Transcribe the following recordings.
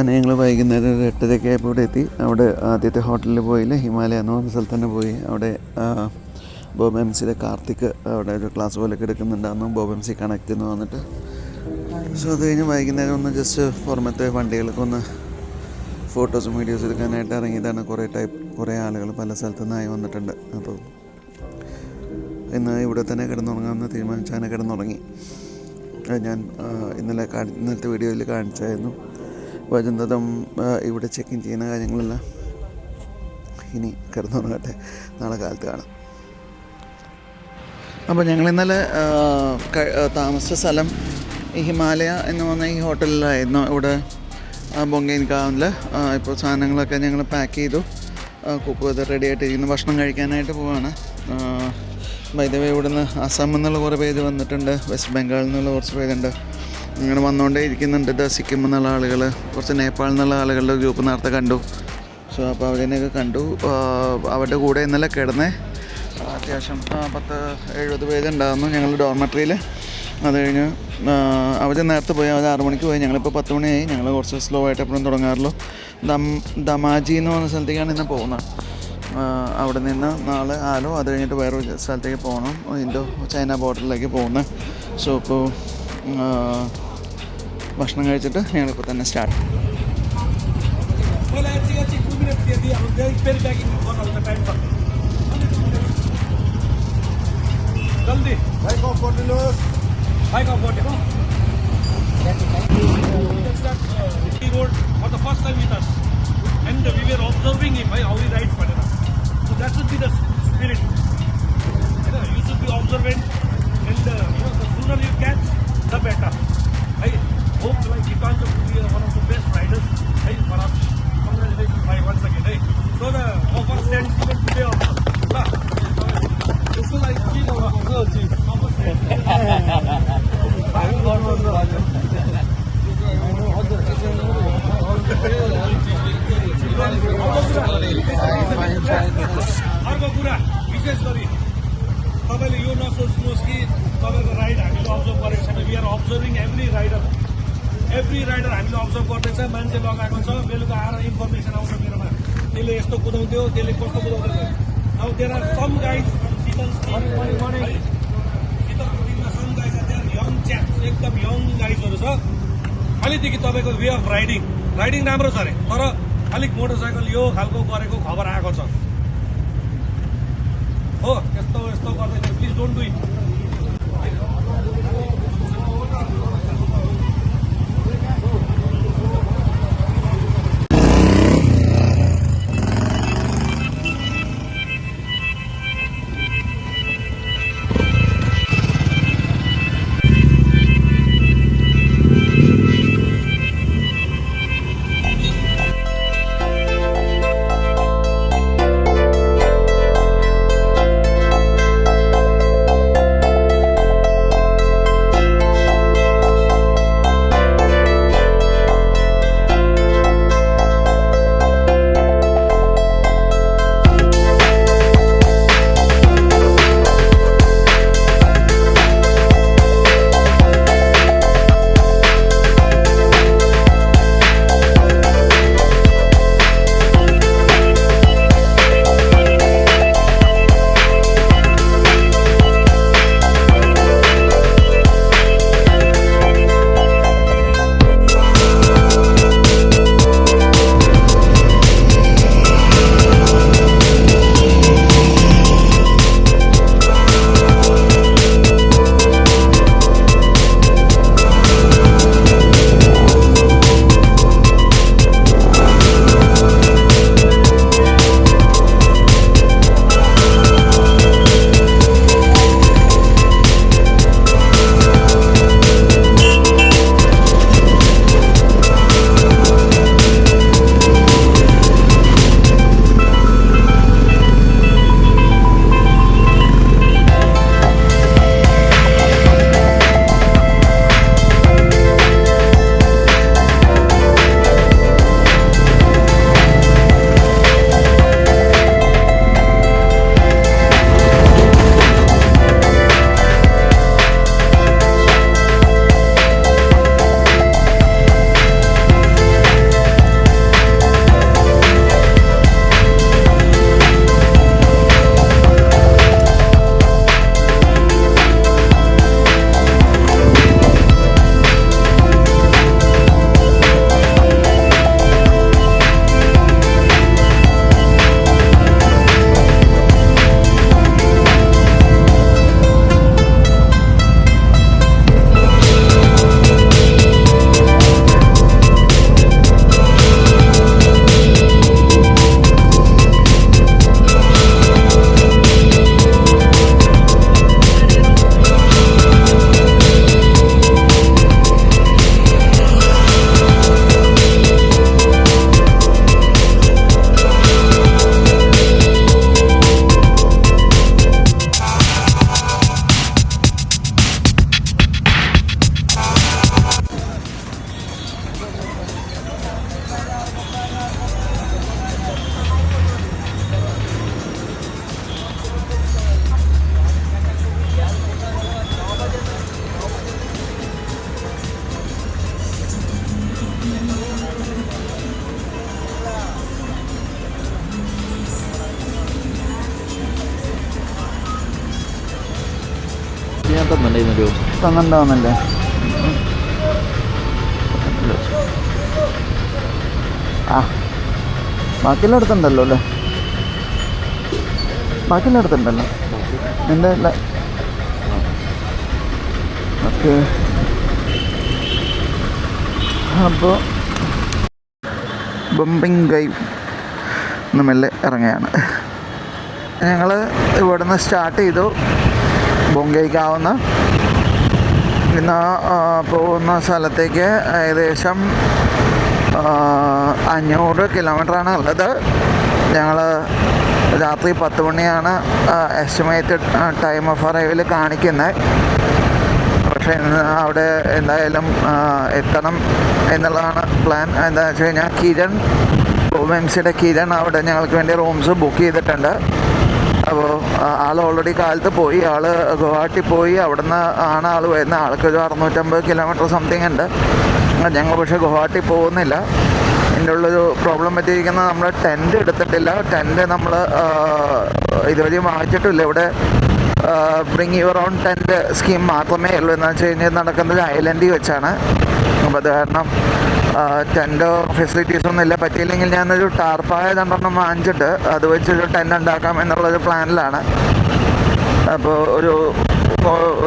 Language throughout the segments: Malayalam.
അങ്ങനെ ഞങ്ങൾ വൈകുന്നേരം ഒരു 8:30 ആയപ്പോൾ ഇവിടെ എത്തി. അവിടെ ആദ്യത്തെ ഹോട്ടലിൽ പോയില്ല, ഹിമാലയ എന്ന് പറഞ്ഞ സ്ഥലത്ത് തന്നെ പോയി. അവിടെ ബോബ് എം സിയുടെ കാർത്തിക് അവിടെ ഒരു ക്ലാസ് പോലെയൊക്കെ എടുക്കുന്നുണ്ടായിരുന്നു. ബോബ് എം സി കണക്ട് എന്ന് വന്നിട്ട്. സോ അത് കഴിഞ്ഞ് വൈകുന്നേരം ഒന്ന് ജസ്റ്റ് പുറമത്തെ വണ്ടികൾക്ക് ഒന്ന് ഫോട്ടോസും വീഡിയോസും എടുക്കാനായിട്ട് ഇറങ്ങിയതാണ്. കുറേ ആളുകൾ പല സ്ഥലത്തു നിന്നായി വന്നിട്ടുണ്ട്. അപ്പോൾ ഇന്ന് ഇവിടെ തന്നെ കിടന്നുറങ്ങാമെന്ന് തീരുമാനിച്ച് അങ്ങനെ കിടന്നുറങ്ങി. ഞാൻ ഇന്നലത്തെ വീഡിയോയിൽ കാണിച്ചായിരുന്നു. വൈകുന്നേരം ഇവിടെ ചെക്ക് ഇൻ ചെയ്യുന്ന കാര്യങ്ങളെല്ലാം ഇനി കിടന്നുറങ്ങട്ടെ, നാളെ കാലത്ത് കാണാം. അപ്പോൾ ഞങ്ങൾ ഇന്നലെ താമസിച്ച സ്ഥലം ഈ ഹിമാലയ എന്ന് പറഞ്ഞ ഈ ഹോട്ടലിലായിരുന്നു. ഇവിടെ ബൊങ്കൈൻകാവിൽ ഇപ്പോൾ സാധനങ്ങളൊക്കെ ഞങ്ങൾ പാക്ക് ചെയ്തു, കുക്ക് ചെയ്ത് റെഡി ആയിട്ടിരിക്കുന്നു. ഭക്ഷണം കഴിക്കാനായിട്ട് പോവാണ്. ബൈ ദ വേ ഇവിടുന്ന് അസം എന്നുള്ള കുറേ പേര് വന്നിട്ടുണ്ട്, വെസ്റ്റ് ബംഗാളിൽ നിന്നുള്ള കുറച്ച് പേരുണ്ട്. അങ്ങനെ വന്നുകൊണ്ടേ ഇരിക്കുന്നുണ്ട്. സിക്കിം എന്നുള്ള ആളുകൾ, കുറച്ച് നേപ്പാളിൽ നിന്നുള്ള ആളുകളുടെ ഗ്രൂപ്പ് നേരത്തെ കണ്ടു. സോ അപ്പോൾ അവരെയൊക്കെ കണ്ടു. അവരുടെ കൂടെ ഇന്നലെ കിടന്നേ അത്യാവശ്യം 70 പേരുണ്ടായിരുന്നു ഞങ്ങൾ ഡോർമെട്രിയിൽ. അത് കഴിഞ്ഞ് അവർ നേരത്തെ പോയി, അവർ 6 മണിക്ക് പോയി. ഞങ്ങളിപ്പോൾ 10 മണിയായി. ഞങ്ങൾ കുറച്ച് സ്ലോ ആയിട്ട് എപ്പോഴും തുടങ്ങാറുള്ളൂ. ദമാജി എന്ന് പറഞ്ഞ സ്ഥലത്തേക്കാണ് ഇന്ന് പോകുന്നത്. അവിടെ നിന്ന് നാളെ ആലോ, അത് കഴിഞ്ഞിട്ട് വേറൊരു സ്ഥലത്തേക്ക് പോകണം, ഇന്തോ ചൈന ബോർഡറിലേക്ക് പോകുന്നത്. സോ ഇപ്പോൾ ഭക്ഷണം കഴിച്ചിട്ട് ഞങ്ങളിപ്പോൾ തന്നെ സ്റ്റാർട്ട്. जल्दी भाई को फोटोस भाई का photo he rode for the first time with us and we were observing him how he rides padana, so that should be the spirit, you should be observant and the sooner you catch the better. I hope like Gitanjali will be one of the best riders for us. Congratulations bhai once again. So the offer stands even today also. So like जी अर्को कुरा विशेष गरी तपाईँले यो नसोच्नुहोस् कि तपाईँको राइड हामीले अब्जर्भ गरेको छैन. We are observing every rider हामीले अब्जर्भ गर्दैछ. मान्छे लगाएको छ, बेलुका आएर इन्फर्मेसन आउँछ मेरोमा, त्यसले यस्तो कुदाउँथ्यो, त्यसले कस्तो कुदाउँदैछ. अब देयर आर सम गाइज एकदम यङ गाइजहरू छ. अलिकति तपाईँको वे अफ राइडिङ राम्रो छ अरे, तर अलिक मोटरसाइकल यो खालको गरेको खबर आएको छ हो. यस्तो गर्दैछ, प्लिज डोन्ट डु इट. തന്നിട്ടുണ്ടായിരുന്നല്ലോ. തന്നിട്ടുണ്ടാവുന്നല്ലേ? ആ ബാക്കിയെല്ലാം അടുത്തുണ്ടല്ലോ അല്ലേ? ബാക്കിയെല്ലാം അടുത്തുണ്ടല്ലോ എൻ്റെ അല്ല. ഓക്കെ, അപ്പോൾ ബംപിങ് ഗൈവ് മെല്ലെ ഇറങ്ങുകയാണ്. ഞങ്ങൾ ഇവിടുന്ന് സ്റ്റാർട്ട് ചെയ്തു ബൊങ്കൈക്കാവുന്ന. ഇന്ന് പോകുന്ന സ്ഥലത്തേക്ക് ഏകദേശം 500 കിലോമീറ്ററാണ് ഉള്ളത്. ഞങ്ങൾ രാത്രി 10 മണിയാണ് എസ്റ്റിമേറ്റഡ് ടൈം ഓഫ് അറൈവൽ കാണിക്കുന്നത്. പക്ഷേ അവിടെ എന്തായാലും എത്തണം എന്നുള്ളതാണ് പ്ലാൻ. എന്താണെന്ന് വെച്ച് കഴിഞ്ഞാൽ കിരൺ OMCയുടെ കിരൺ അവിടെ ഞങ്ങൾക്ക് വേണ്ടി റൂംസ് ബുക്ക് ചെയ്തിട്ടുണ്ട്. അപ്പോൾ ആൾ ഓൾറെഡി കാലത്ത് പോയി. ആൾ ഗുവാഹട്ടി പോയി. അവിടെ നിന്ന് ആണ് ആൾ വരുന്നത്. ആൾക്കൊരു 650 കിലോമീറ്റർ സംതിങ് ഉണ്ട്. ഞങ്ങൾ പക്ഷേ ഗുവാഹട്ടി പോകുന്നില്ല. ഇതിൻ്റെ ഉള്ളൊരു പ്രോബ്ലം പറ്റിയിരിക്കുന്നത് നമ്മൾ ടെൻറ്റ് എടുത്തിട്ടില്ല. ടെൻറ്റ് നമ്മൾ ഇതുവരെ വാങ്ങിച്ചിട്ടില്ല. ഇവിടെ bring your own tent scheme മാത്രമേ ഉള്ളൂ. എന്ന് വെച്ച് കഴിഞ്ഞാൽ നടക്കുന്നത് ഐലൻഡിൽ വെച്ചാണ്. അപ്പോൾ അത് കാരണം ടെൻറ്റോ ഫെസിലിറ്റീസ് ഒന്നും ഇല്ല. പറ്റിയില്ലെങ്കിൽ ഞാനൊരു ടാർപ്പായ 2 വാങ്ങിച്ചിട്ട് അത് വെച്ചൊരു ടെൻറ്റ് ഉണ്ടാക്കാം എന്നുള്ളൊരു പ്ലാനിലാണ്. അപ്പോൾ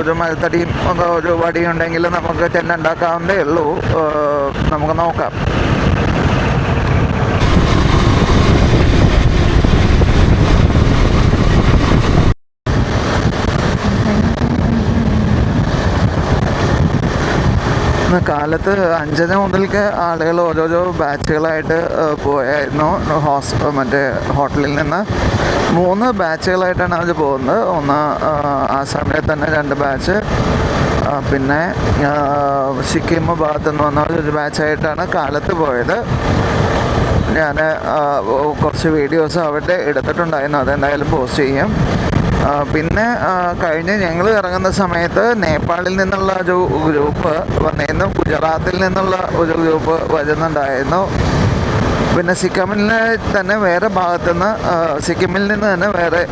ഒരു മരത്തടിയും ഒരു വടിയും ഉണ്ടെങ്കിൽ നമുക്ക് ടെൻറ്റ് ഉണ്ടാക്കാവുന്നതേ ഉള്ളൂ. നമുക്ക് നോക്കാം. കാലത്ത് 5:30 മുതൽക്ക് ആളുകൾ ഓരോരോ ബാച്ചുകളായിട്ട് പോയായിരുന്നു. മറ്റേ ഹോട്ടലിൽ നിന്ന് 3 ബാച്ചുകളായിട്ടാണ് അവർ പോകുന്നത്. ഒന്ന് ആസാമിലെ തന്നെ 2 ബാച്ച്, പിന്നെ സിക്കിം ഭാഗത്തു നിന്ന് വന്ന ഒരു ബാച്ചായിട്ടാണ് കാലത്ത് പോയത്. ഞാൻ കുറച്ച് വീഡിയോസ് അവരുടെ എടുത്തിട്ടുണ്ടായിരുന്നു. അതെന്തായാലും പോസ്റ്റ് ചെയ്യും. പിന്നെ കഴിഞ്ഞ് ഞങ്ങൾ ഇറങ്ങുന്ന സമയത്ത് നേപ്പാളിൽ നിന്നുള്ള ഒരു ഗ്രൂപ്പ് വന്നിരുന്നു. ഗുജറാത്തിൽ നിന്നുള്ള ഒരു ഗ്രൂപ്പ് വരുന്നുണ്ടായിരുന്നു. പിന്നെ സിക്കിമിൽ തന്നെ വേറെ ഭാഗത്തുനിന്ന് സിക്കിമിൽ നിന്ന് തന്നെ വേറെ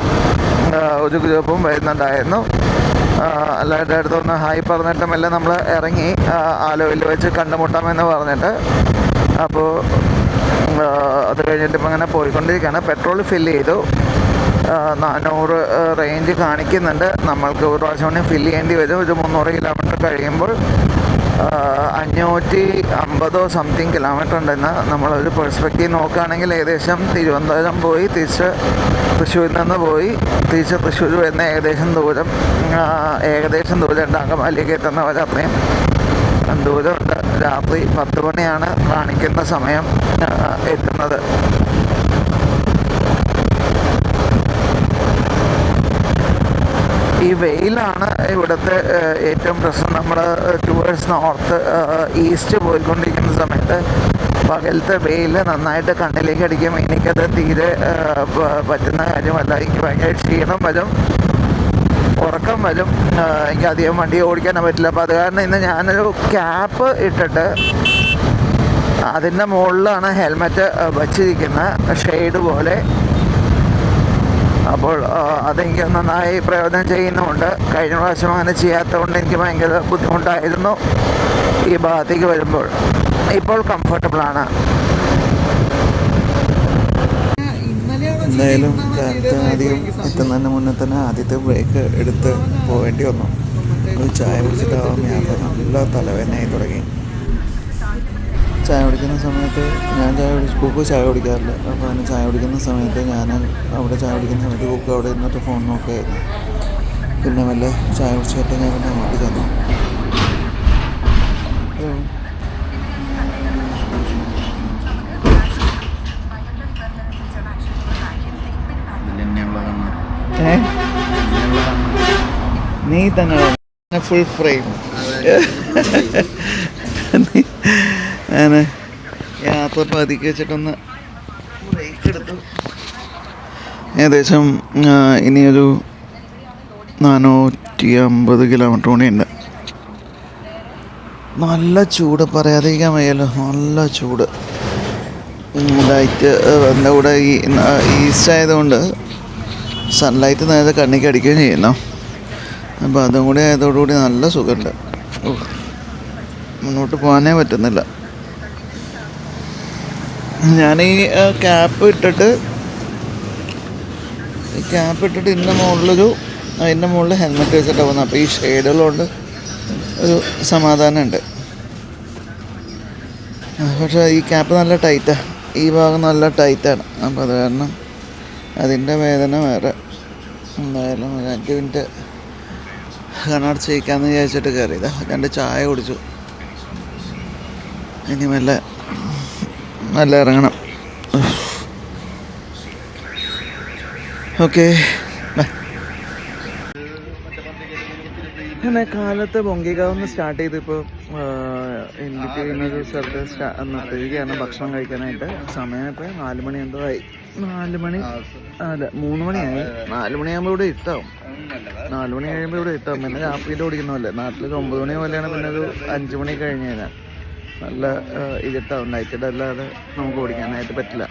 ഒരു ഗ്രൂപ്പും വരുന്നുണ്ടായിരുന്നു. എല്ലാവരുടെ അടുത്തൊന്ന് ഹായ് പറഞ്ഞിട്ട് മെല്ലെ നമ്മൾ ഇറങ്ങി ആലുവയിൽ വെച്ച് കണ്ടുമുട്ടാമെന്ന് പറഞ്ഞിട്ട്. അപ്പോൾ അത് കഴിഞ്ഞിട്ട് ഇപ്പം അങ്ങനെ പോയിക്കൊണ്ടിരിക്കുകയാണ്. പെട്രോൾ ഫില്ല് ചെയ്തു. 400 റേഞ്ച് കാണിക്കുന്നുണ്ട്. നമ്മൾക്ക് ഒരു പ്രാവശ്യം കൂടി ഫില്ല് ചെയ്യേണ്ടി വരും. ഒരു 300 കിലോമീറ്റർ കഴിയുമ്പോൾ 550 സംതിങ് കിലോമീറ്റർ ഉണ്ടെന്ന് നമ്മളൊരു പെർസ്പെക്റ്റീവ് നോക്കുകയാണെങ്കിൽ ഏകദേശം തിരുവനന്തപുരം പോയി തിരിച്ച് തൃശ്ശൂരിൽ നിന്ന് പോയി തിരിച്ച് തൃശ്ശൂർ വരുന്ന ഏകദേശം ദൂരം ഉണ്ട്. അങ്കമാലിക്ക് എത്തുന്നവരെ അത്രയും ദൂരമുണ്ട്. രാത്രി 10 മണിയാണ് കാണിക്കുന്ന സമയം എത്തുന്നത്. ഈ വെയിലാണ് ഇവിടുത്തെ ഏറ്റവും പ്രശ്നം. നമ്മൾ ടുവേഴ്സ് നോർത്ത് ഈസ്റ്റ് പോയിക്കൊണ്ടിരിക്കുന്ന സമയത്ത് പകലത്തെ വെയിൽ നന്നായിട്ട് കണ്ണിലേക്ക് അടിക്കും. എനിക്കത് തീരെ പറ്റുന്ന കാര്യമല്ല. എനിക്ക് ഭയങ്കര ക്ഷീണം വരും, ഉറക്കം വരും. എനിക്ക് അധികം വണ്ടി ഓടിക്കാൻ പറ്റില്ല. അപ്പോൾ അത് കാരണം ഇന്ന് ഞാനൊരു ക്യാപ്പ് ഇട്ടിട്ട് അതിൻ്റെ മുകളിലാണ് ഹെൽമെറ്റ് വച്ചിരിക്കുന്നത്, ഷെയ്ഡ് പോലെ. അപ്പോൾ അതെനിക്ക് നന്നായി പ്രയോജനം ചെയ്യുന്നുമുണ്ട്. കഴിഞ്ഞ പ്രാവശ്യം അങ്ങനെ ചെയ്യാത്തതുകൊണ്ട് എനിക്ക് ഭയങ്കര ബുദ്ധിമുട്ടായിരുന്നു ഈ ഭാഗത്തേക്ക് വരുമ്പോൾ. ഇപ്പോൾ കംഫർട്ടബിളാണ്. എന്തായാലും ആദ്യം എത്തുന്നതിന് മുന്നേ തന്നെ ആദ്യത്തെ ബ്രേക്ക് എടുത്ത് പോവേണ്ടി വന്നു. ഒരു ചായ കുടിച്ചിട്ടാവാം യാത്ര. നല്ല തലവേദനയായി തുടങ്ങി. ചായ കുടിക്കുന്ന സമയത്ത് കുക്കു ചായ കുടിക്കാറില്ല. അപ്പോൾ അതിന് ചായ കുടിക്കുന്ന സമയത്ത് അവിടെ ചായ കുടിക്കുന്ന സമയത്ത് കുക്കു അവിടെ ഇരുന്നിട്ട് ഫോൺ നോക്കുകയായിരുന്നു. പിന്നെ വല്ല ചായ കുടിച്ചിട്ട് ഞാൻ പിന്നെ അങ്ങോട്ട് ചെന്നു. നീ തന്നെ ഫുൾ ഫ്രെയിം ഞാൻ യാത്ര പതുക്കി വെച്ചിട്ടൊന്ന് ബ്രേക്ക് എടുത്തു. ഏകദേശം ഇനിയൊരു 450 കിലോമീറ്റർ കൂടിയുണ്ട്. നല്ല ചൂട്, പറയാതിരിക്കാൻ വയ്യല്ലോ. നല്ല ചൂട്. ലൈറ്റ് എൻ്റെ കൂടെ ഈസ്റ്റ് ആയതുകൊണ്ട് സൺലൈറ്റ് നേരെ കണ്ണിക്ക് അടിക്കുകയും ചെയ്യുന്നു. അപ്പോൾ അതും കൂടി ആയതോടുകൂടി നല്ല സുഖമുണ്ട്. മുന്നോട്ട് പോകാനേ പറ്റുന്നില്ല. ഞാൻ ഈ ക്യാപ്പ് ഇട്ടിട്ട് ഇതിൻ്റെ മുകളിൽ ഹെൽമെറ്റ് വെച്ചിട്ടാണ് പോകുന്നത്. അപ്പോൾ ഈ ഷെയ്ഡുള്ളതുകൊണ്ട് ഒരു സമാധാനമുണ്ട്. പക്ഷേ ഈ ക്യാപ്പ് നല്ല ടൈറ്റാണ്, ഈ ഭാഗം നല്ല ടൈറ്റാണ്. അപ്പോൾ അത് കാരണം അതിൻ്റെ വേദന വേറെ. എന്തായാലും 5 മിനിറ്റ് കണ്ണടച്ച് വയ്ക്കാമെന്ന് വിചാരിച്ചിട്ട് കയറിയതാണ്. 2 ചായ കുടിച്ചു. ഇനി നല്ല ഇറങ്ങണം. ഓക്കെ, അങ്ങനെ കാലത്ത് ബൊങ്കിഗാവിൽ സ്റ്റാർട്ട് ചെയ്തിപ്പോൾ എനിക്ക് ഇന്നൊരു സ്ഥലത്ത് നിർത്തിയിരിക്കുകയാണ് ഭക്ഷണം കഴിക്കാനായിട്ട്. സമയം ഇപ്പോൾ 4 മണി എന്തോ ആയി. 4 മണി അല്ല 3 മണിയായി. 4 മണിയാകുമ്പോൾ ഇവിടെ എത്താവും. 4 മണി കഴിയുമ്പോൾ ഇവിടെ എത്താവും. പിന്നെ രാത്രിയിൽ ഓടിക്കുന്നതല്ലേ. നാട്ടിൽ 9 മണി പോലെയാണ്. പിന്നെ ഒരു 5 മണി കഴിഞ്ഞ് കഴിഞ്ഞാൽ നല്ല ഇരുട്ടാവും. നൈറ്റ് അല്ലാതെ നമുക്ക് ഓടിക്കാനായിട്ട് പറ്റില്ല.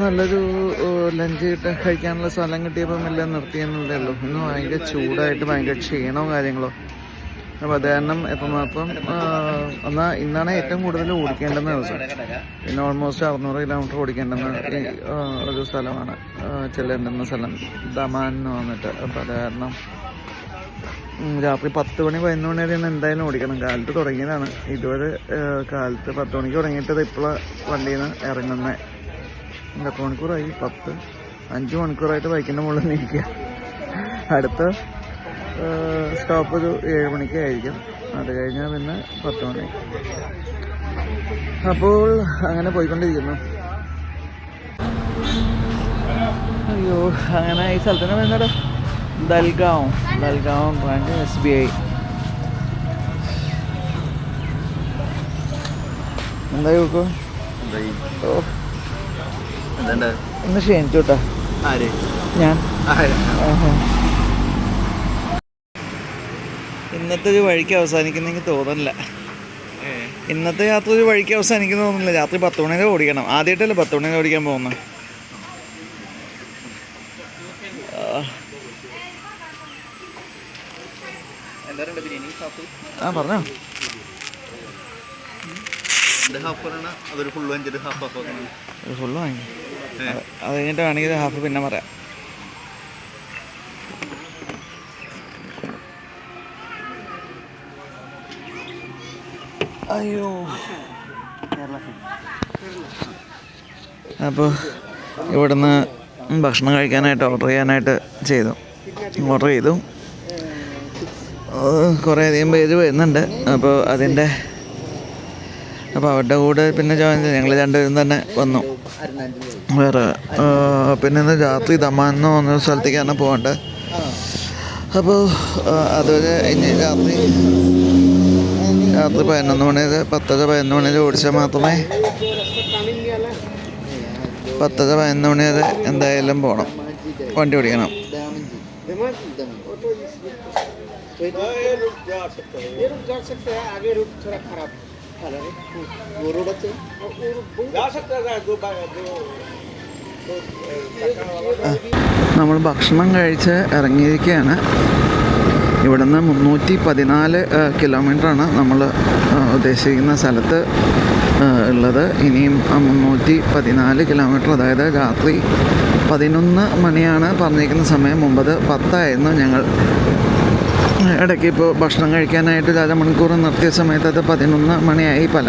നല്ലൊരു ലഞ്ച് കഴിക്കാനുള്ള സ്ഥലം കിട്ടിയപ്പോൾ എല്ലാം നിർത്തിയെന്നുള്ളതേ ഉള്ളൂ. ഇന്ന് ഭയങ്കര ചൂടായിട്ട് ഭയങ്കര ക്ഷീണവും കാര്യങ്ങളോ. അപ്പോൾ അത് കാരണം എത്രമാത്രം ഇന്നാണ് ഏറ്റവും കൂടുതൽ ഓടിക്കേണ്ടുന്ന ദിവസം. പിന്നെ ഓൾമോസ്റ്റ് 600 കിലോമീറ്റർ ഓടിക്കേണ്ടുന്ന ഒരു സ്ഥലമാണ് ചെല്ലേണ്ടുന്ന സ്ഥലം ദമാൻ എന്ന് വന്നിട്ട്. അപ്പോൾ അത് കാരണം രാത്രി 10 മണി 11 മണി വരെ എന്തായാലും ഓടിക്കണം. കാലത്ത് തുടങ്ങിയതാണ്. ഇതുവരെ കാലത്ത് 10 മണിക്ക് തുടങ്ങിയിട്ട് ഇപ്പോൾ വണ്ടിയിൽ നിന്ന് ഇറങ്ങുന്നത്. 8 മണിക്കൂറായി. 5 മണിക്കൂറായിട്ട് ബൈക്കിൻ്റെ മുകളിൽ നിൽക്കുക. അടുത്ത സ്റ്റോപ്പ് ഒരു 7 മണിക്ക് ആയിരിക്കും. അത് കഴിഞ്ഞാൽ പിന്നെ 10 മണി. അപ്പോൾ അങ്ങനെ പോയിക്കൊണ്ടിരിക്കുന്നു. അയ്യോ, അങ്ങനെ ഈ സ്ഥലത്തിന് വരുന്നത് ദൽഗാവ് ബ്രാഞ്ച് SBI. എന്തായി നോക്കൂ. ഒന്ന് ക്ഷണിച്ചു കേട്ടോ. ഞാൻ ഇന്നത്തെ ഒരു വഴിക്ക് അവസാനിക്കുന്നെങ്കിൽ തോന്നുന്നില്ല. ഇന്നത്തെ യാത്ര ഒരു വഴിക്ക് അവസാനിക്കുന്ന തോന്നുന്നില്ല. രാത്രി 10 മണി വരെ ഓടിക്കണം. ആദ്യമായിട്ടല്ലേ 10 മണി വരെ ഓടിക്കാൻ പോകുന്നത്. പറഞ്ഞോ. ഒരു ഫുള്ള് വാങ്ങി. അത് കഴിഞ്ഞിട്ട് വേണമെങ്കിൽ ഹാഫ് പിന്നെ പറയാം. അയ്യോ, അപ്പോൾ ഇവിടുന്ന് ഭക്ഷണം കഴിക്കാനായിട്ട് ഓർഡർ ചെയ്തു. കുറേയധികം പേര് വരുന്നുണ്ട്. അപ്പോൾ അവരുടെ കൂടെ പിന്നെ ഞങ്ങൾ രണ്ടുപേരും തന്നെ വന്നു. വേറെ പിന്നെ ഇന്ന് രാത്രി ദമാൻ എന്ന് പറഞ്ഞ സ്ഥലത്തേക്കാണ് പോകേണ്ടത്. അപ്പോൾ അതുവരെ ഇനി രാത്രി 11 മണി വരെ 10-11 മണി വരെ ഓടിച്ചാൽ മാത്രമേ 10-11 മണി വരെ എന്തായാലും പോകണം, വണ്ടി ഓടിക്കണം. നമ്മൾ ഭക്ഷണം കഴിച്ച് ഇറങ്ങിയിരിക്കുകയാണ്. ഇവിടുന്ന് 314 കിലോമീറ്ററാണ് നമ്മൾ ഉദ്ദേശിക്കുന്ന സ്ഥലത്ത് ഉള്ളത്. ഇനിയും 314 കിലോമീറ്റർ, അതായത് രാത്രി 11 മണിയാണ് പറഞ്ഞിരിക്കുന്ന സമയം. മുമ്പത് 10 ആയിരുന്നു. ഞങ്ങൾ ഇടയ്ക്ക് ഇപ്പോൾ ഭക്ഷണം കഴിക്കാനായിട്ട് 1 മണിക്കൂർ നിർത്തിയ സമയത്ത് അത് 11 മണിയായി. പല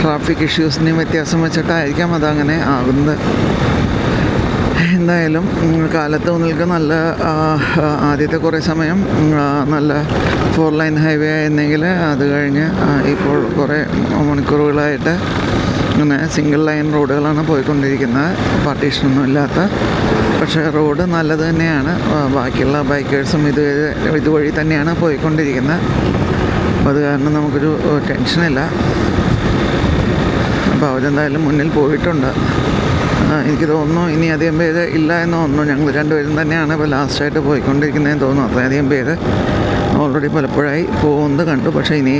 ട്രാഫിക് ഇഷ്യൂസിൻ്റെയും വ്യത്യാസം വെച്ചിട്ടായിരിക്കാം അതങ്ങനെ ആകുന്നത്. എന്തായാലും കാലത്ത് നിങ്ങൾക്ക് നല്ല ആദ്യത്തെ കുറേ സമയം നല്ല 4 ലൈൻ ഹൈവേ ആയിരുന്നെങ്കിൽ അത് കഴിഞ്ഞ് ഇപ്പോൾ കുറേ മണിക്കൂറുകളായിട്ട് ഇങ്ങനെ സിംഗിൾ ലൈൻ റോഡുകളാണ് പോയിക്കൊണ്ടിരിക്കുന്നത്, പാർട്ടീഷനൊന്നും ഇല്ലാത്ത. പക്ഷേ റോഡ് നല്ലത് തന്നെയാണ്. ബാക്കിയുള്ള ബൈക്കേഴ്സും ഇതുവഴി തന്നെയാണ് പോയിക്കൊണ്ടിരിക്കുന്നത്. അപ്പോൾ അത് കാരണം നമുക്കൊരു ടെൻഷനില്ല. അപ്പോൾ അവരെന്തായാലും മുന്നിൽ പോയിട്ടുണ്ട്. എനിക്ക് തോന്നുന്നു ഇനി അധികം പേര് ഇല്ല എന്ന് തോന്നുന്നു. ഞങ്ങൾ രണ്ടുപേരും തന്നെയാണ് ഇപ്പോൾ ലാസ്റ്റായിട്ട് പോയിക്കൊണ്ടിരിക്കുന്നതെന്ന് തോന്നുന്നു. അത്രയധികം പേര് ഓൾറെഡി പലപ്പോഴായി പോകുന്നത് കണ്ടു. പക്ഷേ ഇനി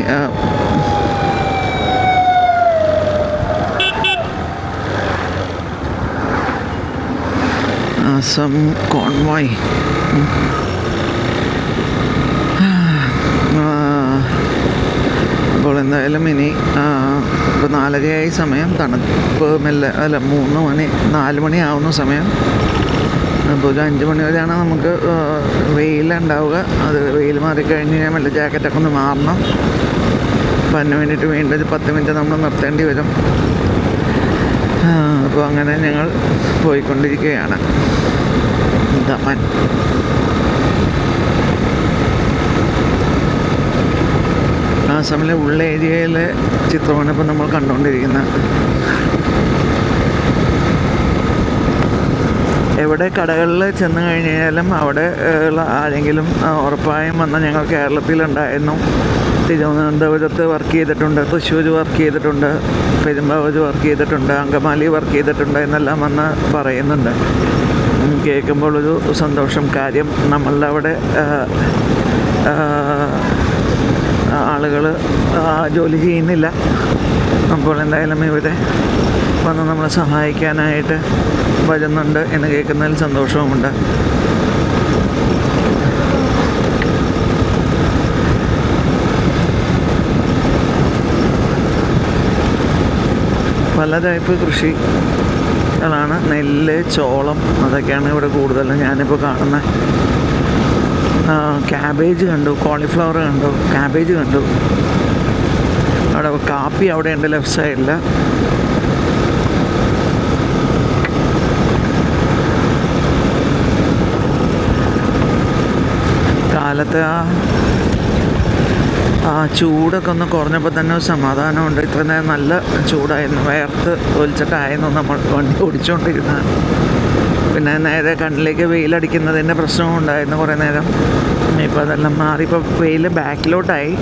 some convoy. അപ്പോൾ എന്തായാലും ഇനി ഇപ്പോൾ 4:30 സമയം, തണുപ്പ് മെല്ലെ, അല്ല 3 മണി 4 മണി ആവുന്ന സമയം. അപ്പോൾ ഒരു 5 മണി വരെയാണ് നമുക്ക് വെയിലുണ്ടാവുക. അത് വെയിൽ മാറിക്കഴിഞ്ഞ് കഴിഞ്ഞാൽ മെല്ലെ ജാക്കറ്റൊക്കെ ഒന്ന് മാറണം. അപ്പം അതിന് വേണ്ടിയിട്ട് വീണ്ടും ഒരു 10 മിനിറ്റ് നമ്മൾ നിർത്തേണ്ടി വരും. അപ്പോൾ അങ്ങനെ ഞങ്ങൾ പോയിക്കൊണ്ടിരിക്കുകയാണ്. ദമൻ. ആസാമിലെ ഉള്ള ഏരിയയിലെ ചിത്രമാണ് ഇപ്പോൾ നമ്മൾ കണ്ടുകൊണ്ടിരിക്കുന്നത്. എവിടെ കടകളിൽ ചെന്ന് കഴിഞ്ഞ് കഴിഞ്ഞാലും അവിടെ ഉള്ള ആരെങ്കിലും ഉറപ്പായും വന്ന് ഞങ്ങൾ കേരളത്തിലുണ്ടായിരുന്നു, തിരുവനന്തപുരത്ത് വർക്ക് ചെയ്തിട്ടുണ്ട്, തൃശ്ശൂർ വർക്ക് ചെയ്തിട്ടുണ്ട്, പെരുമ്പാവൂർ വർക്ക് ചെയ്തിട്ടുണ്ട്, അങ്കമാലി വർക്ക് ചെയ്തിട്ടുണ്ട് എന്നെല്ലാം വന്ന് പറയുന്നുണ്ട്. കേൾക്കുമ്പോഴൊരു സന്തോഷം. കാര്യം നമ്മളുടെ അവിടെ ആളുകൾ ജോലി ചെയ്യുന്നില്ല. അപ്പോൾ എന്തായാലും ഇവിടെ വന്ന് നമ്മളെ സഹായിക്കാനായിട്ട് വരുന്നുണ്ട് എന്ന് കേൾക്കുന്നതിൽ സന്തോഷവുമുണ്ട്. പല ടൈപ്പ് കൃഷികളാണ്. നെല്ല്, ചോളം, അതൊക്കെയാണ് ഇവിടെ കൂടുതലും ഞാനിപ്പോൾ കാണുന്നത്. ക്യാബേജ് കണ്ടു, കോളിഫ്ലവർ കണ്ടു, ക്യാബേജ് കണ്ടു. അവിടെ കാപ്പി അവിടെ ഉണ്ട് ലെഫ്റ്റ് സൈഡിൽ. കാലത്ത് ആ ചൂടൊക്കെ ഒന്ന് കുറഞ്ഞപ്പോൾ തന്നെ ഒരു സമാധാനമുണ്ട്. ഇത്ര നേരം നല്ല ചൂടായിരുന്നു, വേർത്ത് ഒലിച്ചിട്ടായിരുന്നു നമ്മൾ വണ്ടി ഓടിച്ചുകൊണ്ടിരുന്നത്. പിന്നെ നേരെ കണ്ണിലേക്ക് വെയിലടിക്കുന്നതിൻ്റെ പ്രശ്നവും ഉണ്ടായിരുന്നു കുറേ നേരം. ഇപ്പോൾ അതെല്ലാം മാറി, ഇപ്പോൾ വെയിൽ ബാക്കിലോട്ടായി.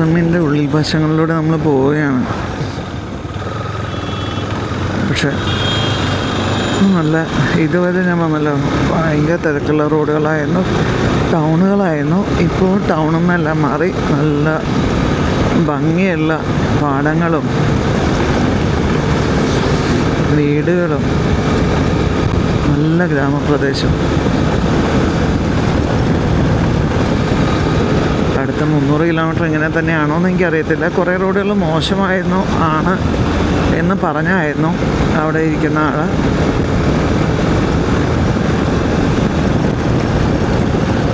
അസമിൻ്റെ ഉൾവശങ്ങളിലൂടെ നമ്മൾ പോവുകയാണ്. പക്ഷെ നല്ല ഇതുവരെ ഞാൻ വന്നല്ലോ, ഭയങ്കര തിരക്കുള്ള റോഡുകളായിരുന്നു, ടൗണുകളായിരുന്നു. ഇപ്പോൾ ടൗണിൽ നിന്നെല്ലാം മാറി നല്ല ഭംഗിയുള്ള പാടങ്ങളും വീടുകളും നല്ല ഗ്രാമപ്രദേശം. അടുത്ത 300 കിലോമീറ്റർ ഇങ്ങനെ തന്നെയാണോ എന്ന് എനിക്കറിയത്തില്ല. കുറേ റോഡുകൾ മോശമായിരുന്നു ആണ് എന്ന് പറഞ്ഞായിരുന്നു അവിടെ ഇരിക്കുന്ന ആൾ.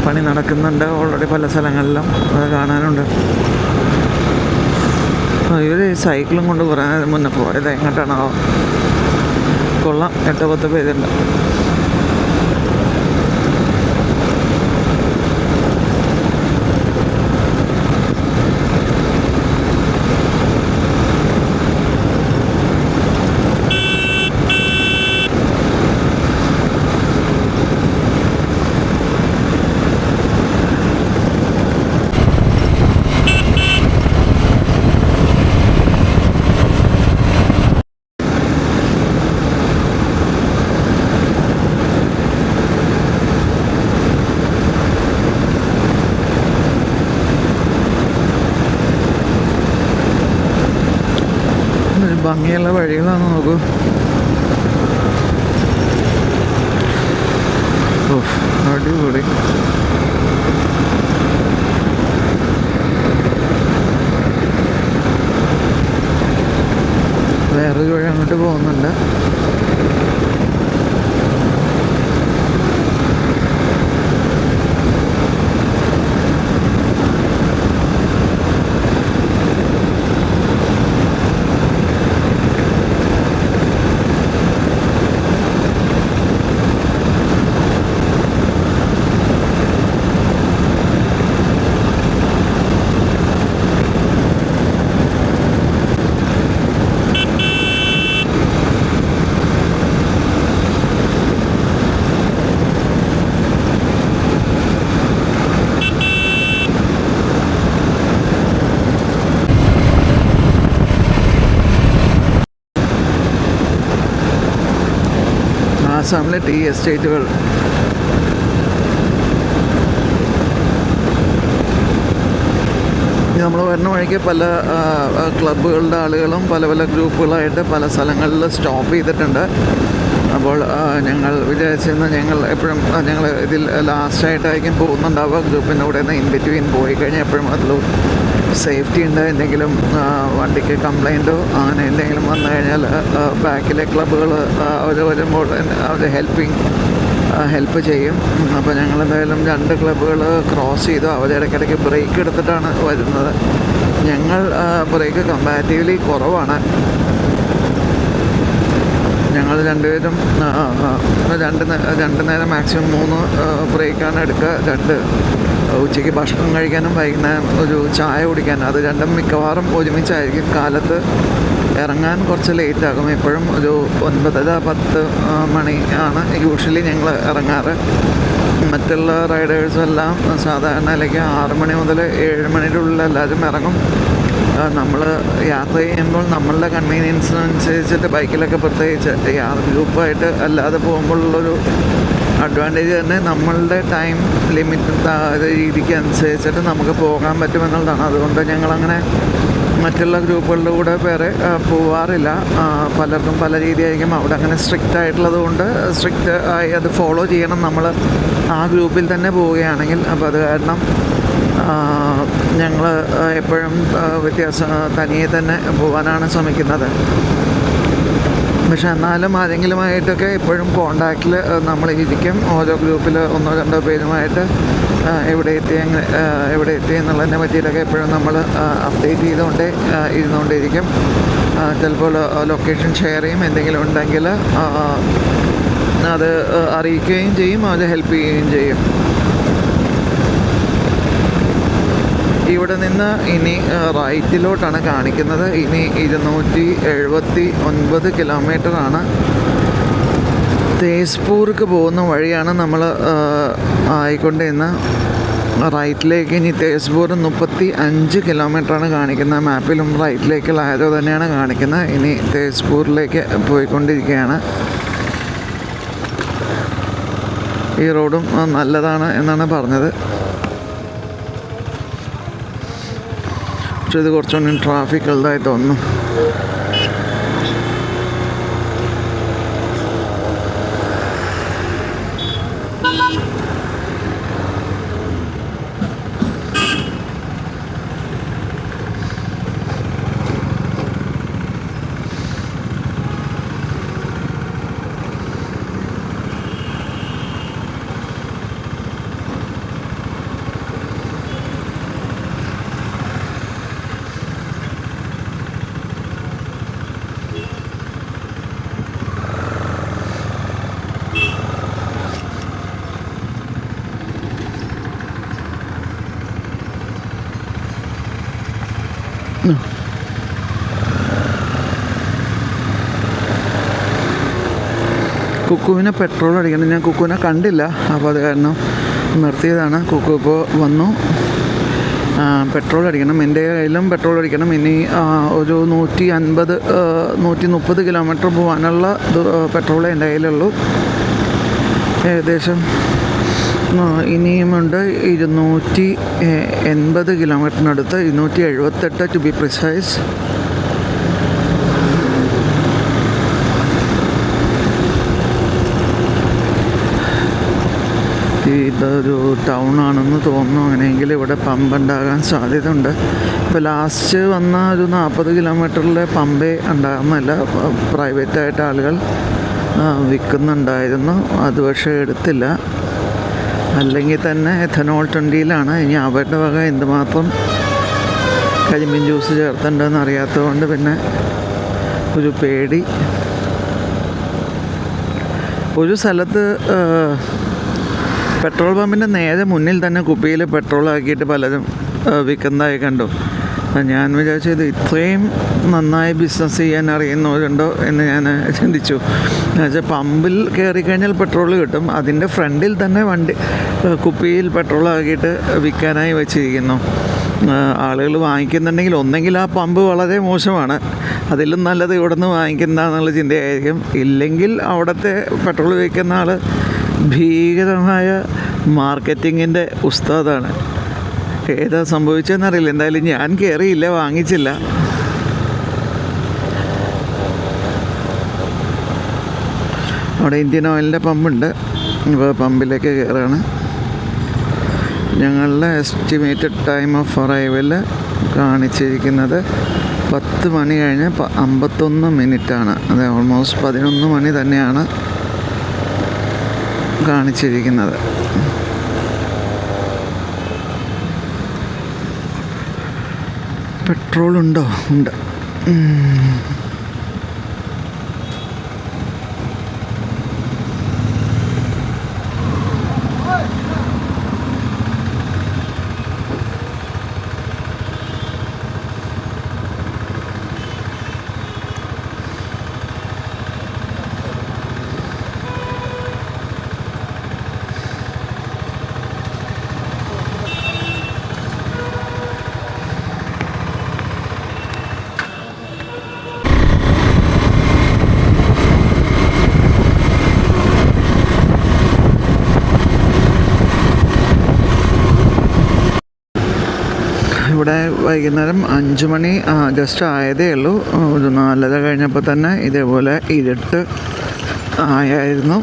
പണി നടക്കുന്നുണ്ട് ഓൾറെഡി പല സ്ഥലങ്ങളിലും, അത് കാണാനുണ്ട്. ഇവർ സൈക്കിളും കൊണ്ട് കുറേ നേരം മുന്നേ പോയത് എങ്ങോട്ടാണോ? കൊള്ളാം, 8-10 പേരുണ്ട്. ഭംഗിയുള്ള വഴികളാണ് നോക്കൂ. അടിപൊളി. വേറൊരു വഴി അങ്ങോട്ട് പോകുന്നുണ്ട്. ആസാമിലെ ടീ എസ്റ്റേറ്റുകൾ. നമ്മൾ വരുന്ന വഴിക്ക് പല ക്ലബ്ബുകളുടെ ആളുകളും പല പല ഗ്രൂപ്പുകളായിട്ട് പല സ്ഥലങ്ങളിൽ സ്റ്റോപ്പ് ചെയ്തിട്ടുണ്ട്. അപ്പോൾ ഞങ്ങൾ വിചാരിച്ചിരുന്ന ഞങ്ങൾ ഇതിൽ ലാസ്റ്റായിട്ടായിരിക്കും പോകുന്നുണ്ടാവുക. ഗ്രൂപ്പിൻ്റെ കൂടെ നിന്ന് ഇൻ ബിറ്റ്വീൻ പോയി കഴിഞ്ഞാൽ എപ്പോഴും അതിൽ സേഫ്റ്റി ഉണ്ട്. എന്തെങ്കിലും വണ്ടിക്ക് കംപ്ലൈൻറ്റോ അങ്ങനെ എന്തെങ്കിലും വന്നു കഴിഞ്ഞാൽ ബാക്കിലെ ക്ലബ്ബുകൾ അവർ വരുമ്പോൾ അവർ ഹെൽപ്പ് ചെയ്യും. അപ്പോൾ ഞങ്ങൾ എന്തായാലും 2 ക്ലബ്ബുകൾ ക്രോസ് ചെയ്തു. അവർ ഇടയ്ക്കിടയ്ക്ക് ബ്രേക്ക് എടുത്തിട്ടാണ് വരുന്നത്. ഞങ്ങൾ ബ്രേക്ക് കമ്പാരിറ്റീവ്ലി കുറവാണ്. ഞങ്ങൾ രണ്ടുപേരും രണ്ട് നേരം മാക്സിമം 3 ബ്രേക്കാണ് എടുക്കുക. ഉച്ചയ്ക്ക് ഭക്ഷണം കഴിക്കാനും വൈകുന്നേരം ഒരു ചായ കുടിക്കാനും. അത് രണ്ടും മിക്കവാറും ഒരുമിച്ചായിരിക്കും. കാലത്ത് ഇറങ്ങാൻ കുറച്ച് ലേറ്റാകും. എപ്പോഴും ഒരു 9:30-10 മണി ആണ് യൂഷ്വലി ഞങ്ങൾ ഇറങ്ങാറ്. മറ്റുള്ള റൈഡേഴ്സും എല്ലാം സാധാരണ അല്ലെങ്കിൽ 6 മണി മുതൽ 7 മണിയുടെ ഉള്ളിൽ എല്ലാവരും ഇറങ്ങും. നമ്മൾ യാത്ര ചെയ്യുമ്പോൾ നമ്മളുടെ കൺവീനിയൻസിനനുസരിച്ചിട്ട് ബൈക്കിലൊക്കെ പ്രത്യേകിച്ച് ഗ്രൂപ്പായിട്ട് അല്ലാതെ പോകുമ്പോഴുള്ളൊരു അഡ്വാൻറ്റേജ് തന്നെ നമ്മളുടെ ടൈം ലിമിറ്റ് രീതിക്ക് അനുസരിച്ചിട്ട് നമുക്ക് പോകാൻ പറ്റുമെന്നുള്ളതാണ്. അതുകൊണ്ട് ഞങ്ങളങ്ങനെ മറ്റുള്ള ഗ്രൂപ്പുകളുടെ കൂടെ വേറെ പോവാറില്ല. പലർക്കും പല രീതിയായിരിക്കും. അവിടെ അങ്ങനെ സ്ട്രിക്റ്റ് ആയിട്ടുള്ളത് കൊണ്ട് സ്ട്രിക്റ്റ് ആയി അത് ഫോളോ ചെയ്യണം നമ്മൾ ആ ഗ്രൂപ്പിൽ തന്നെ പോവുകയാണെങ്കിൽ. അപ്പോൾ അത് കാരണം ഞങ്ങൾ എപ്പോഴും തനിയെ തന്നെ പോകാനാണ് ശ്രമിക്കുന്നത്. പക്ഷെ എന്നാലും ആരെങ്കിലുമായിട്ടൊക്കെ എപ്പോഴും കോണ്ടാക്റ്റിൽ നമ്മൾ ഇരിക്കും. ഓരോ ഗ്രൂപ്പിൽ 1-2 പേരുമായിട്ട് എവിടെ എത്തി എന്നുള്ളതിനെ പറ്റിയിട്ടൊക്കെ എപ്പോഴും നമ്മൾ അപ്ഡേറ്റ് ഇരുന്നുകൊണ്ടിരിക്കും. ചിലപ്പോൾ ലൊക്കേഷൻ ഷെയർ ചെയ്യും. എന്തെങ്കിലും ഉണ്ടെങ്കിൽ അത് അറിയിക്കുകയും ചെയ്യും. അത് ഹെൽപ്പ് ചെയ്യുകയും ചെയ്യും. ഇവിടെ നിന്ന് ഇനി റൈറ്റിലോട്ടാണ് കാണിക്കുന്നത്. ഇനി 279 കിലോമീറ്ററാണ്. തേസ്പൂർക്ക് പോകുന്ന വഴിയാണ് നമ്മൾ ആയിക്കൊണ്ടിരുന്ന. റൈറ്റിലേക്ക് ഇനി തേസ്പൂർ 35 കിലോമീറ്ററാണ് കാണിക്കുന്നത്. മാപ്പിലും റൈറ്റിലേക്കുള്ള ആരോ തന്നെയാണ് കാണിക്കുന്നത്. ഇനി തേസ്പൂരിലേക്ക് പോയിക്കൊണ്ടിരിക്കുകയാണ്. ഈ റോഡും നല്ലതാണ് എന്നാണ് പറഞ്ഞത്. പക്ഷേ ഇത് കുറച്ചുകൂടി ട്രാഫിക് ഉള്ളതായി തോന്നുന്നു. കുക്കുവിന് പെട്രോൾ അടിക്കണം. ഞാൻ കുക്കുവിനെ കണ്ടില്ല, അപ്പോൾ അത് കാരണം നിർത്തിയതാണ്. കുക്കു ഇപ്പോൾ വന്നു. പെട്രോൾ അടിക്കണം. എൻ്റെ കയ്യിലും പെട്രോൾ അടിക്കണം. ഇനി ഒരു 130 കിലോമീറ്റർ പോകാനുള്ള പെട്രോളേ എൻ്റെ കയ്യിലുള്ളൂ. ഏകദേശം ഇനിയുമുണ്ട് 280 കിലോമീറ്ററിനടുത്ത്, 278 ടു ബി പ്രിസൈസ്. ഇതൊരു ടൗൺ ആണെന്ന് തോന്നുന്നു. അങ്ങനെയെങ്കിൽ ഇവിടെ പമ്പ് ഉണ്ടാകാൻ സാധ്യതയുണ്ട്. ഇപ്പോൾ ലാസ്റ്റ് വന്ന ഒരു 40 കിലോമീറ്ററിലെ പമ്പേ ഉണ്ടാകുന്നില്ല. പ്രൈവറ്റായിട്ട് ആളുകൾ വിൽക്കുന്നുണ്ടായിരുന്നു, അത് പക്ഷേ എടുത്തില്ല. അല്ലെങ്കിൽ തന്നെ എഥനോൾ 20-ലാണ്. ഇനി അവരുടെ വക എന്തുമാത്രം കരിമീൻ ജ്യൂസ് ചേർത്തിട്ടുണ്ടെന്ന് അറിയാത്തതുകൊണ്ട് പിന്നെ ഒരു പേടി. ഒരു സ്ഥലത്ത് പെട്രോൾ പമ്പിൻ്റെ നേരെ മുന്നിൽ തന്നെ കുപ്പിയിൽ പെട്രോൾ ആക്കിയിട്ട് പലരും വിൽക്കുന്നതായി കണ്ടു. ഞാൻ വിചാരിച്ചത് ഇത്രയും നന്നായി ബിസിനസ് ചെയ്യാൻ അറിയുന്നവരുണ്ടോ എന്ന് ഞാൻ ചിന്തിച്ചു. എന്നുവെച്ചാൽ പമ്പിൽ കയറിക്കഴിഞ്ഞാൽ പെട്രോൾ കിട്ടും, അതിൻ്റെ ഫ്രണ്ടിൽ തന്നെ വണ്ടി കുപ്പിയിൽ പെട്രോൾ ആക്കിയിട്ട് വിൽക്കാനായി വെച്ചിരിക്കുന്നു. ആളുകൾ വാങ്ങിക്കുന്നുണ്ടെങ്കിൽ ഒന്നെങ്കിൽ ആ പമ്പ് വളരെ മോശമാണ്, അതിലും നല്ലത് ഇവിടെ നിന്ന് വാങ്ങിക്കുന്നതാണെന്നുള്ള ചിന്തയായിരിക്കും. ഇല്ലെങ്കിൽ അവിടുത്തെ പെട്രോൾ വിൽക്കുന്ന ആൾ ഭീകരമായ മാർക്കറ്റിങ്ങിൻ്റെ ഉസ്താദാണ്. ഏതാ സംഭവിച്ചതെന്നറിയില്ല. എന്തായാലും ഞാൻ കയറിയില്ല, വാങ്ങിച്ചില്ല. അവിടെ ഇന്ത്യൻ ഓയിലിൻ്റെ പമ്പുണ്ട്. ഇപ്പോൾ പമ്പിലേക്ക് കയറുകയാണ്. ഞങ്ങളുടെ എസ്റ്റിമേറ്റഡ് ടൈം ഓഫ് അറൈവൽ കാണിച്ചിരിക്കുന്നത് 10 മണി കഴിഞ്ഞ് 51 മിനിറ്റാണ്. അത് ഓൾമോസ്റ്റ് 11 മണി തന്നെയാണ് കാണിച്ചിരിക്കുന്നത്. പെട്രോൾ ഉണ്ടോ? ഉണ്ട്. ഇവിടെ വൈകുന്നേരം 5 മണി ജസ്റ്റ് ആയതേ ഉള്ളൂ. ഒരു 4:30 കഴിഞ്ഞപ്പോൾ തന്നെ ഇതേപോലെ ഇരുട്ട് ആയായിരുന്നു.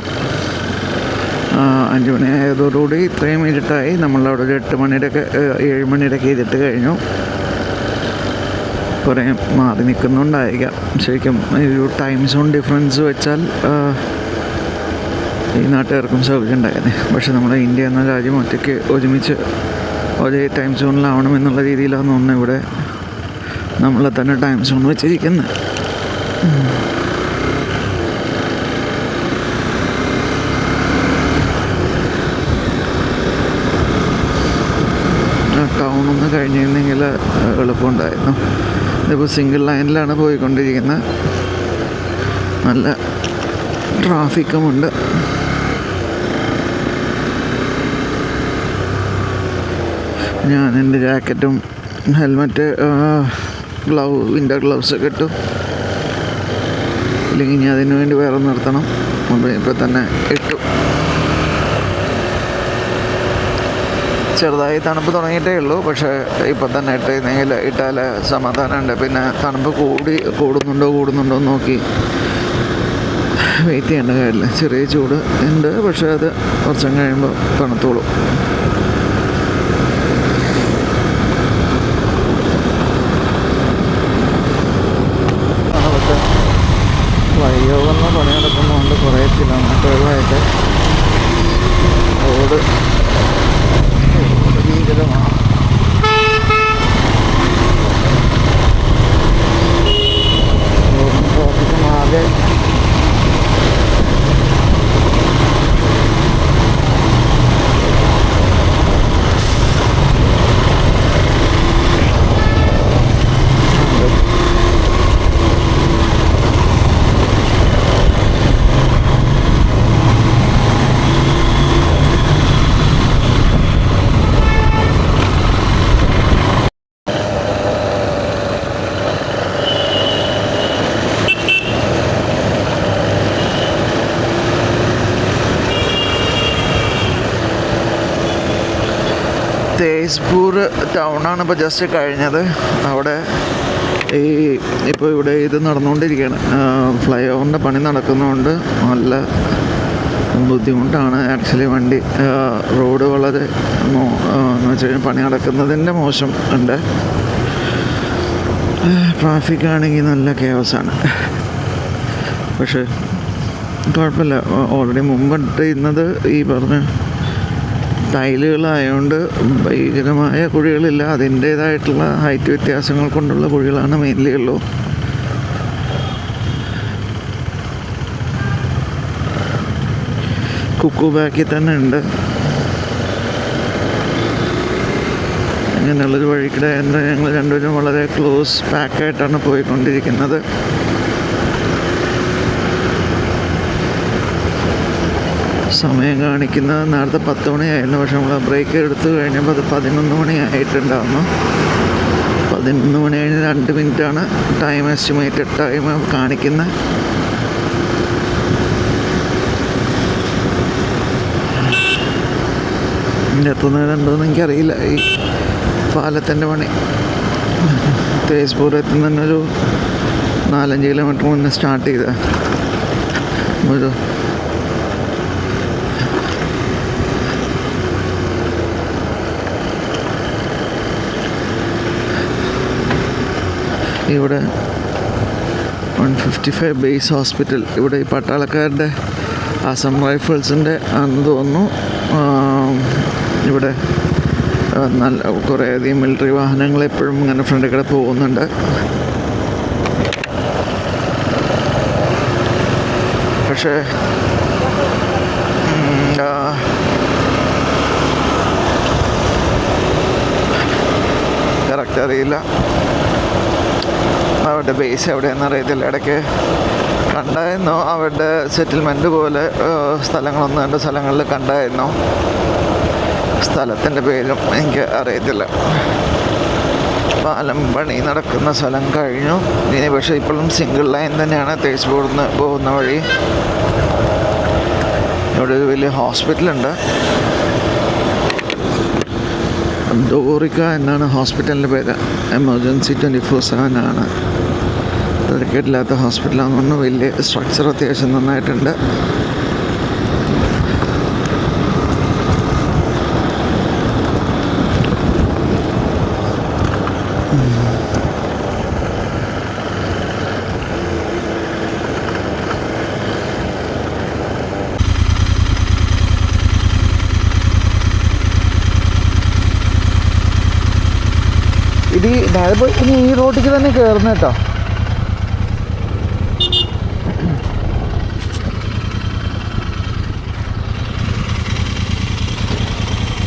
5 മണി ആയതോടുകൂടി ഇത്രയും ഇരുട്ടായി. നമ്മളവിടെ ഒരു 8 മണിയുടെയൊക്കെ 7 മണിയുടെയൊക്കെ ഇരുട്ട് കഴിഞ്ഞു. കുറേ മാറി നിൽക്കുന്നുണ്ടായിരിക്കാം. ശരിക്കും ഒരു ടൈം സോൺ ഡിഫറൻസ് വെച്ചാൽ ഈ നാട്ടുകാർക്കും സൗകര്യം ഉണ്ടായിരുന്നു. പക്ഷെ നമ്മുടെ ഇന്ത്യ എന്ന രാജ്യം ഒറ്റയ്ക്ക് ഒരുമിച്ച് ഒരേ ടൈം സോണിലാവണം എന്നുള്ള രീതിയിലാണ് തോന്നുന്നത് ഇവിടെ നമ്മളെ തന്നെ ടൈം സോൺ വെച്ചിരിക്കുന്നത്. ടൗണൊന്ന് കഴിഞ്ഞിരുന്നെങ്കിൽ എളുപ്പമുണ്ടായിരുന്നു. ഇതിപ്പോൾ സിംഗിൾ ലൈനിലാണ് പോയിക്കൊണ്ടിരിക്കുന്നത്. നല്ല ട്രാഫിക്കുമുണ്ട്. ഞാൻ എൻ്റെ ജാക്കറ്റും ഹെൽമറ്റ് വിൻ്റർ ഗ്ലൗസൊക്കെ ഇട്ടു. ഇല്ലെങ്കിൽ ഞാൻ അതിന് വേണ്ടി വേറെ നിർത്തണം. അപ്പോൾ ഇപ്പോൾ തന്നെ ഇട്ടു. ചെറുതായി തണുപ്പ് തുടങ്ങിയിട്ടേ ഉള്ളൂ. പക്ഷേ ഇപ്പം തന്നെ ഇട്ടാൽ സമാധാനമുണ്ട്. പിന്നെ തണുപ്പ് കൂടുന്നുണ്ടോ നോക്കി വെയിറ്റ് ചെയ്യേണ്ട കാര്യമില്ല. ചെറിയ ചൂട് ഉണ്ട്, പക്ഷേ അത് കുറച്ചും കഴിയുമ്പോൾ തണുത്തോളും. വൈയോഗെന്ന പണി നടക്കുന്നതുകൊണ്ട് കുറേ കിലോമീറ്ററുകളായിട്ട് റോഡ് ഭീകരമാണ്. ട്രാഫിക്കും ആകെ തേസ്പൂർ ടൗണാണ് ഇപ്പോൾ ജസ്റ്റ് കഴിഞ്ഞത്. അവിടെ ഇപ്പോൾ ഇവിടെ ഇത് നടന്നുകൊണ്ടിരിക്കുകയാണ്. ഫ്ലൈ ഓവറിൻ്റെ പണി നടക്കുന്നതുകൊണ്ട് നല്ല ബുദ്ധിമുട്ടാണ് ആക്ച്വലി. വണ്ടി റോഡ് വളരെ എന്ന് വെച്ച് കഴിഞ്ഞാൽ പണി നടക്കുന്നതിൻ്റെ മോശം ഉണ്ട്. ട്രാഫിക് ആണെങ്കിൽ നല്ല കെയോസാണ്. പക്ഷേ കുഴപ്പമില്ല. ഓൾറെഡി മുമ്പിട്ടിരുന്നത് ഈ പറഞ്ഞ ടൈലുകളായതുകൊണ്ട് ഭയങ്കരമായ കുഴികളില്ല. അതിൻ്റേതായിട്ടുള്ള ഹൈറ്റ് വ്യത്യാസങ്ങൾ കൊണ്ടുള്ള കുഴികളാണ് മെയിൻലി ഉള്ളൂ. കുക്കു ബാക്കിൽ തന്നെ ഉണ്ട്. അങ്ങനെയുള്ളൊരു വഴിക്കിടെ ഞങ്ങൾ രണ്ടുപേരും വളരെ ക്ലോസ് പാക്കായിട്ടാണ് പോയിക്കൊണ്ടിരിക്കുന്നത്. സമയം കാണിക്കുന്നത് നേരത്തെ 10 മണിയായിരുന്നു. പക്ഷെ നമ്മൾ ബ്രേക്ക് എടുത്തു കഴിഞ്ഞപ്പോൾ അത് 11 മണിയായിട്ടുണ്ടായിരുന്നു. 11 മണി കഴിഞ്ഞ് 2 മിനിറ്റാണ് ടൈം എസ്റ്റിമേറ്റഡ് ടൈം കാണിക്കുന്നത്. എത്ര നേരം ഉണ്ടോയെന്ന് എനിക്കറിയില്ല. ഈ പാലത്തിൻ്റെ പണി തേസ്പൂർ എത്തുന്ന തന്നെ ഒരു 4-5 കിലോമീറ്റർ മുന്നേ സ്റ്റാർട്ട് ചെയ്ത ഒരു ഇവിടെ 155 ബേസ് ഹോസ്പിറ്റൽ. ഇവിടെ ഈ പട്ടാളക്കാരുടെ അസം റൈഫിൾസിൻ്റെ ആണെന്ന് തോന്നുന്നു. ഇവിടെ നല്ല കുറേയധികം മിലിറ്ററി വാഹനങ്ങൾ എപ്പോഴും ഇങ്ങനെ ഫ്രണ്ടിൽ കൂടെ പോകുന്നുണ്ട്. പക്ഷേ കറക്റ്റ് അറിയില്ല അവരുടെ ബേസ് എവിടെയെന്ന് അറിയത്തില്ല. ഇടയ്ക്ക് കണ്ടായിരുന്നു അവരുടെ സെറ്റിൽമെൻറ്റ് പോലെ സ്ഥലങ്ങളൊന്നും 2 സ്ഥലങ്ങളിൽ കണ്ടായിരുന്നു. സ്ഥലത്തിൻ്റെ പേരും എനിക്ക് അറിയത്തില്ല. പാലം പണി നടക്കുന്ന സ്ഥലം കഴിഞ്ഞു. ഇനി പക്ഷേ ഇപ്പോഴും സിംഗിൾ ലൈൻ തന്നെയാണ് തേസ്പൂരിൽ നിന്ന് പോകുന്ന വഴി. ഇവിടെ ഒരു വലിയ ഹോസ്പിറ്റലുണ്ട്. ഡോറിക്ക എന്നാണ് ഹോസ്പിറ്റലിൻ്റെ പേര്. എമർജൻസി 24/7 ആണ്. തിരക്കേടില്ലാത്ത ഹോസ്പിറ്റലാണെന്ന് പറഞ്ഞു. വലിയ സ്ട്രക്ചർ അത്യാവശ്യം നന്നായിട്ടുണ്ട്. ഇത് നേരെ ഇനി ഈ റോഡിലേക്ക് തന്നെ കയറുന്ന കേട്ടോ.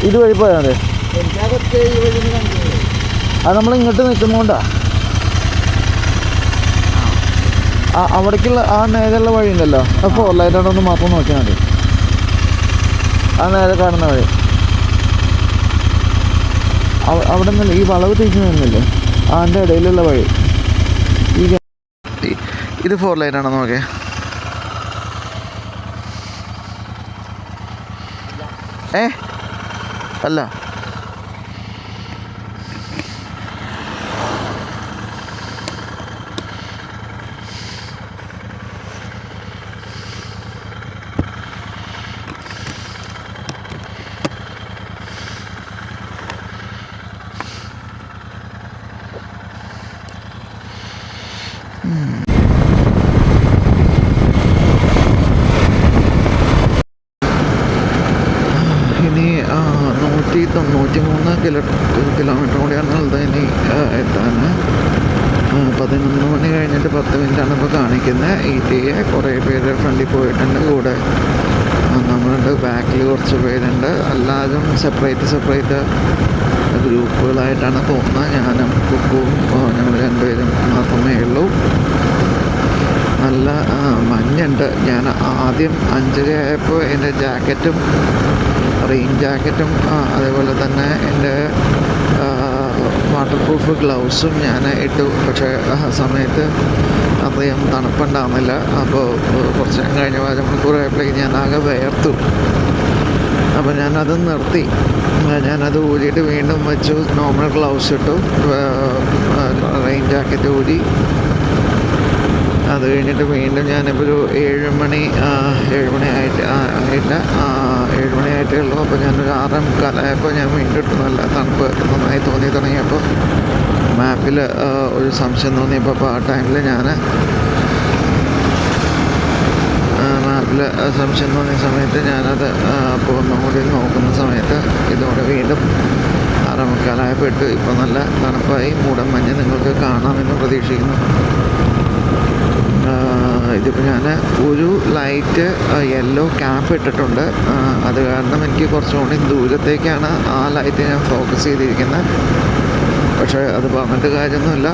ഇതുവഴി പോയാൽ മതി. അത് നമ്മൾ ഇങ്ങോട്ട് നിൽക്കുന്നോണ്ടാ. അവിടേക്കുള്ള ആ നേരെയുള്ള വഴി ഉണ്ടല്ലോ, ആ 4 ലൈനാണോ ഒന്ന് മാത്രം നോക്കിയാൽ മതി. ആ നേരെ കാണുന്ന വഴി അവിടെ നിന്നല്ല, ഈ വളവ് തിരിച്ചു നിന്നില്ലേ അതിൻ്റെ ഇടയിലുള്ള വഴി. ഇത് 4 ലൈനാണോ നോക്കേ. അല്ല ഇനി 193 കിലോമീറ്റർ കൂടിയാണുള്ളത് ഇനി എത്താൻ. 11 മണി കഴിഞ്ഞിട്ട് 10 മിനിറ്റാണ് ഇപ്പോൾ കാണിക്കുന്നത്. ETA കുറേ പേര് ഫ്രണ്ടിൽ പോയിട്ടുണ്ട്. കൂടെ നമ്മളുണ്ട്, ബാക്കിൽ കുറച്ച് പേരുണ്ട്. എല്ലാവരും സെപ്പറേറ്റ് ഗ്രൂപ്പുകളായിട്ടാണ് പോകുന്നത്. ഞാനും കുക്കുവും ഞങ്ങൾ 2 പേരും മാത്രമേ ഉള്ളൂ. നല്ല മഞ്ഞുണ്ട്. ഞാൻ ആദ്യം 5:30 ആയപ്പോൾ എൻ്റെ ജാക്കറ്റും റെയിൻ ജാക്കറ്റും അതേപോലെ തന്നെ എൻ്റെ വാട്ടർ പ്രൂഫ് ഗ്ലൗസും ഞാൻ ഇട്ടു. പക്ഷേ ആ സമയത്ത് അത്രയും തണുപ്പുണ്ടാകുന്നില്ല. അപ്പോൾ കുറച്ച് കഴിഞ്ഞ 1 മണിക്കൂറായപ്പോഴേക്കും ഞാൻ ആകെ വേർത്തു. അപ്പോൾ ഞാനത് നിർത്തി. ഞാനത് ഊരിയിട്ട് വീണ്ടും വെച്ചു. നോർമൽ ഗ്ലൗസ് ഇട്ടു, റെയിൻ ജാക്കറ്റ് ഊരി. അത് കഴിഞ്ഞിട്ട് വീണ്ടും ഞാനിപ്പോൾ ഒരു 7 മണി ആയിട്ടേ ഉള്ളൂ. അപ്പോൾ ഞാനൊരു 6:45 ഞാൻ വീണ്ടും ഇട്ടു. നല്ല തണുപ്പ് നന്നായി തോന്നി തുടങ്ങിയപ്പോൾ മാപ്പിൽ ഒരു സംശയം തോന്നിയപ്പോൾ അപ്പോൾ ആ ടൈമിൽ ഞാൻ മാപ്പിൽ സംശയം തോന്നിയ സമയത്ത് ഞാനത് അപ്പോൾ ഒന്നുകൂടി നോക്കുന്ന സമയത്ത് ഇതോടെ വീണ്ടും 6:45 ഇട്ട്. ഇപ്പോൾ നല്ല തണുപ്പായി. മൂടൻ മഞ്ഞ് നിങ്ങൾക്ക് കാണാമെന്ന് പ്രതീക്ഷിക്കുന്നു. ഇതിപ്പോൾ ഞാൻ ഒരു ലൈറ്റ് യെല്ലോ ക്യാപ്പ് ഇട്ടിട്ടുണ്ട്. അത് കാരണം എനിക്ക് കുറച്ചുകൂടി ദൂരത്തേക്കാണ് ആ ലൈറ്റ് ഞാൻ ഫോക്കസ് ചെയ്തിരിക്കുന്നത്. പക്ഷേ അത് പറഞ്ഞിട്ട് കാര്യമൊന്നുമില്ല.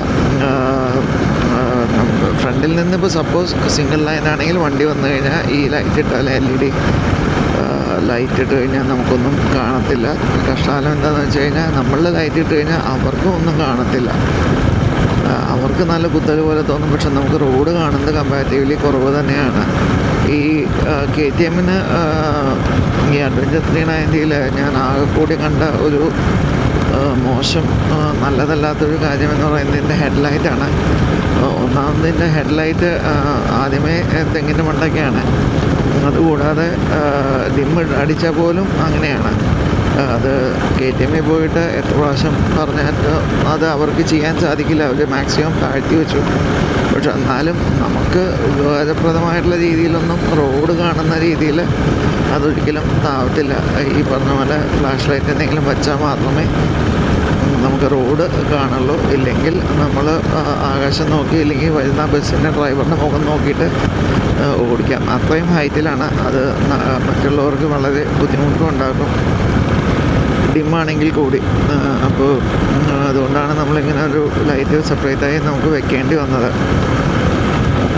ഫ്രണ്ടിൽ നിന്ന് ഇപ്പോൾ സപ്പോസ് സിംഗിൾ ലൈൻ ആണെങ്കിൽ വണ്ടി വന്നു കഴിഞ്ഞാൽ ഈ ലൈറ്റ് ഇട്ടാൽ LED ലൈറ്റ് ഇട്ട് കഴിഞ്ഞാൽ നമുക്കൊന്നും കാണത്തില്ല. കഷ്ടകാലം എന്താണെന്ന് വെച്ച് കഴിഞ്ഞാൽ നമ്മളുടെ ലൈറ്റ് ഇട്ട് കഴിഞ്ഞാൽ അവർക്കും ഒന്നും കാണത്തില്ല. അവർക്ക് നല്ല കുത്തൽ പോലെ തോന്നും. പക്ഷെ നമുക്ക് റോഡ് കാണുന്നത് കമ്പാരിറ്റീവ്ലി കുറവ് തന്നെയാണ്. ഈ KTM-ന് ഈ അഡ്വഞ്ചർ 390-ൽ ഞാൻ ആകെ കൂടി കണ്ട ഒരു മോശം നല്ലതല്ലാത്തൊരു കാര്യമെന്ന് പറയുന്നത് ഇതിൻ്റെ ഹെഡ്ലൈറ്റാണ്. ഒന്നാമതിൻ്റെ ഹെഡ്ലൈറ്റ് ആദ്യമേ തെങ്ങിൻ്റെ മണ്ടൊക്കെയാണ്. അതുകൂടാതെ അടിച്ചാൽ പോലും അങ്ങനെയാണ്. അത് KTM പോയിട്ട് എത്ര പ്രാവശ്യം പറഞ്ഞാൽ അത് അവർക്ക് ചെയ്യാൻ സാധിക്കില്ല. അവർ മാക്സിമം താഴ്ത്തി വെച്ചു. പക്ഷെ എന്നാലും നമുക്ക് ഉപകാരപ്രദമായിട്ടുള്ള രീതിയിലൊന്നും റോഡ് കാണുന്ന രീതിയിൽ അതൊരിക്കലും താവത്തില്ല. ഈ പറഞ്ഞ പോലെ ഫ്ലാഷ് ലൈറ്റ് എന്തെങ്കിലും വെച്ചാൽ മാത്രമേ നമുക്ക് റോഡ് കാണുള്ളൂ. ഇല്ലെങ്കിൽ നമ്മൾ ആകാശം നോക്കി, ഇല്ലെങ്കിൽ വരുന്ന ബസ്സിൻ്റെ ഡ്രൈവറിൻ്റെ മുഖം നോക്കിയിട്ട് ഓടിക്കാം. അത്രയും ഹൈറ്റിലാണ്. അത് മറ്റുള്ളവർക്ക് വളരെ ബുദ്ധിമുട്ടും ഉണ്ടാക്കും, ഡിമ്മാണെങ്കിൽ കൂടി. അപ്പോൾ അതുകൊണ്ടാണ് നമ്മളിങ്ങനെ ഒരു ലൈറ്റ് സെപ്പറേറ്റായി നമുക്ക് വെക്കേണ്ടി വന്നത്.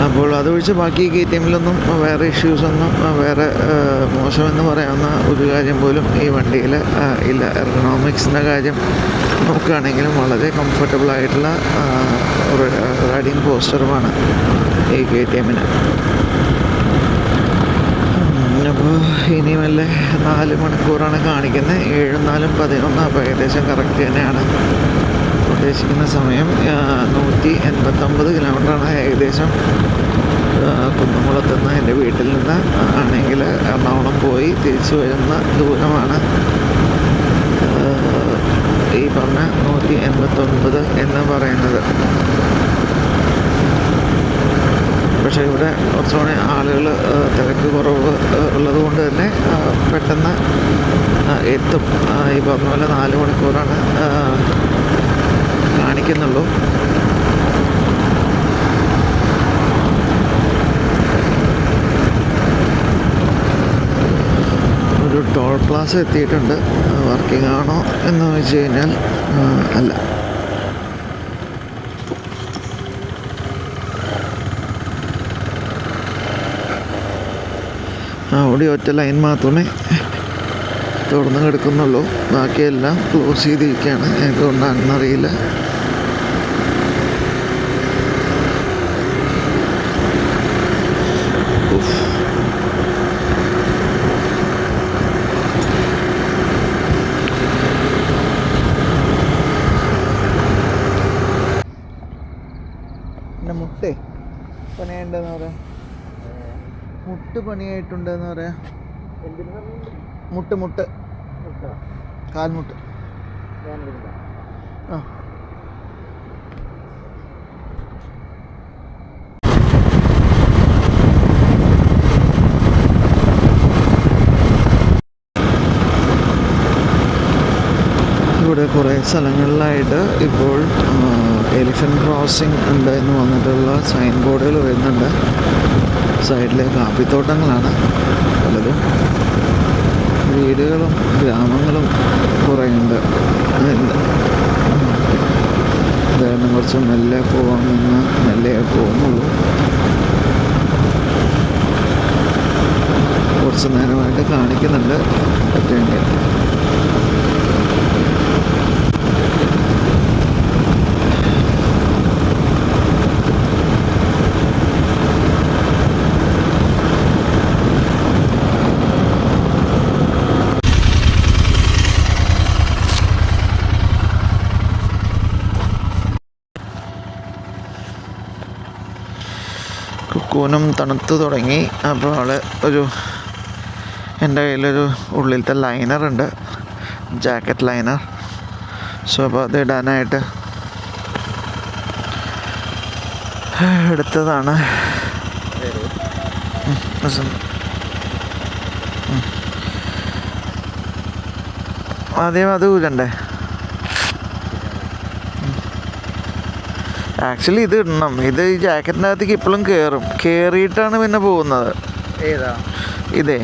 അപ്പോൾ അതൊഴിച്ച് ബാക്കി KTM-ലൊന്നും വേറെ ഇഷ്യൂസൊന്നും, വേറെ മോശമെന്ന് പറയാവുന്ന ഒരു കാര്യം പോലും ഈ വണ്ടിയിൽ ഇല്ല. എർഗണോമിക്സിൻ്റെ കാര്യം നോക്കുകയാണെങ്കിലും വളരെ കംഫർട്ടബിളായിട്ടുള്ള റൈഡിങ് പോസ്റ്ററുമാണ് ഈ KTM-ന്. അപ്പോൾ ഇനി വല്ല 4 മണിക്കൂറാണ് കാണിക്കുന്നത്. 7 4 11. അപ്പോൾ ഏകദേശം കറക്റ്റ് തന്നെയാണ് ഉദ്ദേശിക്കുന്ന സമയം. 189 കിലോമീറ്ററാണ് ഏകദേശം കുന്നംകുളത്തുനിന്ന് എൻ്റെ വീട്ടിൽ നിന്ന് ആണെങ്കിൽ എറണാകുളം പോയി തിരിച്ചു വരുന്ന ദൂരമാണ് ഈ പറഞ്ഞ 189 എന്ന് പറയുന്നത്. പക്ഷേ ഇവിടെ കുറച്ചുകൂടി ആളുകൾ തിരക്ക് കുറവ് ഉള്ളത് കൊണ്ട് തന്നെ പെട്ടെന്ന് എത്തും. ഈ പറഞ്ഞ പോലെ 4 മണിക്കൂറാണ് കാണിക്കുന്നുള്ളൂ. ഒരു ടോൾ പ്ലാസ എത്തിയിട്ടുണ്ട്. വർക്കിംഗ് ആണോ എന്ന് വെച്ച് കഴിഞ്ഞാൽ അല്ല. അവിടെ ഒറ്റ ലൈൻ മാത്രമേ തുറന്നു കിടക്കുന്നുള്ളൂ. ബാക്കിയെല്ലാം ക്ലോസ് ചെയ്തിരിക്കുകയാണ്. എന്തുകൊണ്ടാണെന്നറിയില്ല. പിന്നെ മുട്ടേ പണിയുണ്ടെന്ന് പറയാം. മുട്ട് പണിയായിട്ടുണ്ടെന്ന് പറയാം. മുട്ട് കാൽമുട്ട്. ആ ഇവിടെ കുറേ സ്ഥലങ്ങളിലായിട്ട് ഇപ്പോൾ എലിഫൻറ്റ് ക്രോസിംഗ് ഉണ്ട് എന്ന് വന്നിട്ടുള്ള സൈൻ ബോർഡുകൾ വരുന്നുണ്ട്. സൈഡിലെ കാപ്പിത്തോട്ടങ്ങളാണ് പലതും. വീടുകളും ഗ്രാമങ്ങളും കുറേയുണ്ട്. കാരണം കുറച്ച് മെല്ലെ പോകാമെന്ന് മെല്ലെ പോകുന്നുള്ളൂ. കുറച്ച് നേരമായിട്ട് കാണിക്കുന്നുണ്ട് പറ്റേണ്ടി. കുക്കൂനും തണുത്ത് തുടങ്ങി. അപ്പോൾ അവൾ എൻ്റെ കയ്യിലൊരു ഉള്ളിലത്തെ ലൈനറുണ്ട്, ജാക്കറ്റ് ലൈനർ. സോ അപ്പോൾ അത് ഇടാനായിട്ട് എടുത്തതാണ്. ആദ്യം അത് ഊരണ്ടേ? ആക്ച്വലി ഇത് ഇടണം. ഇത് ഈ ജാക്കറ്റിൻ്റെ അകത്തേക്ക് ഇപ്പോഴും കയറിയിട്ടാണ് പിന്നെ പോകുന്നത്. ഏതാ ഇതേ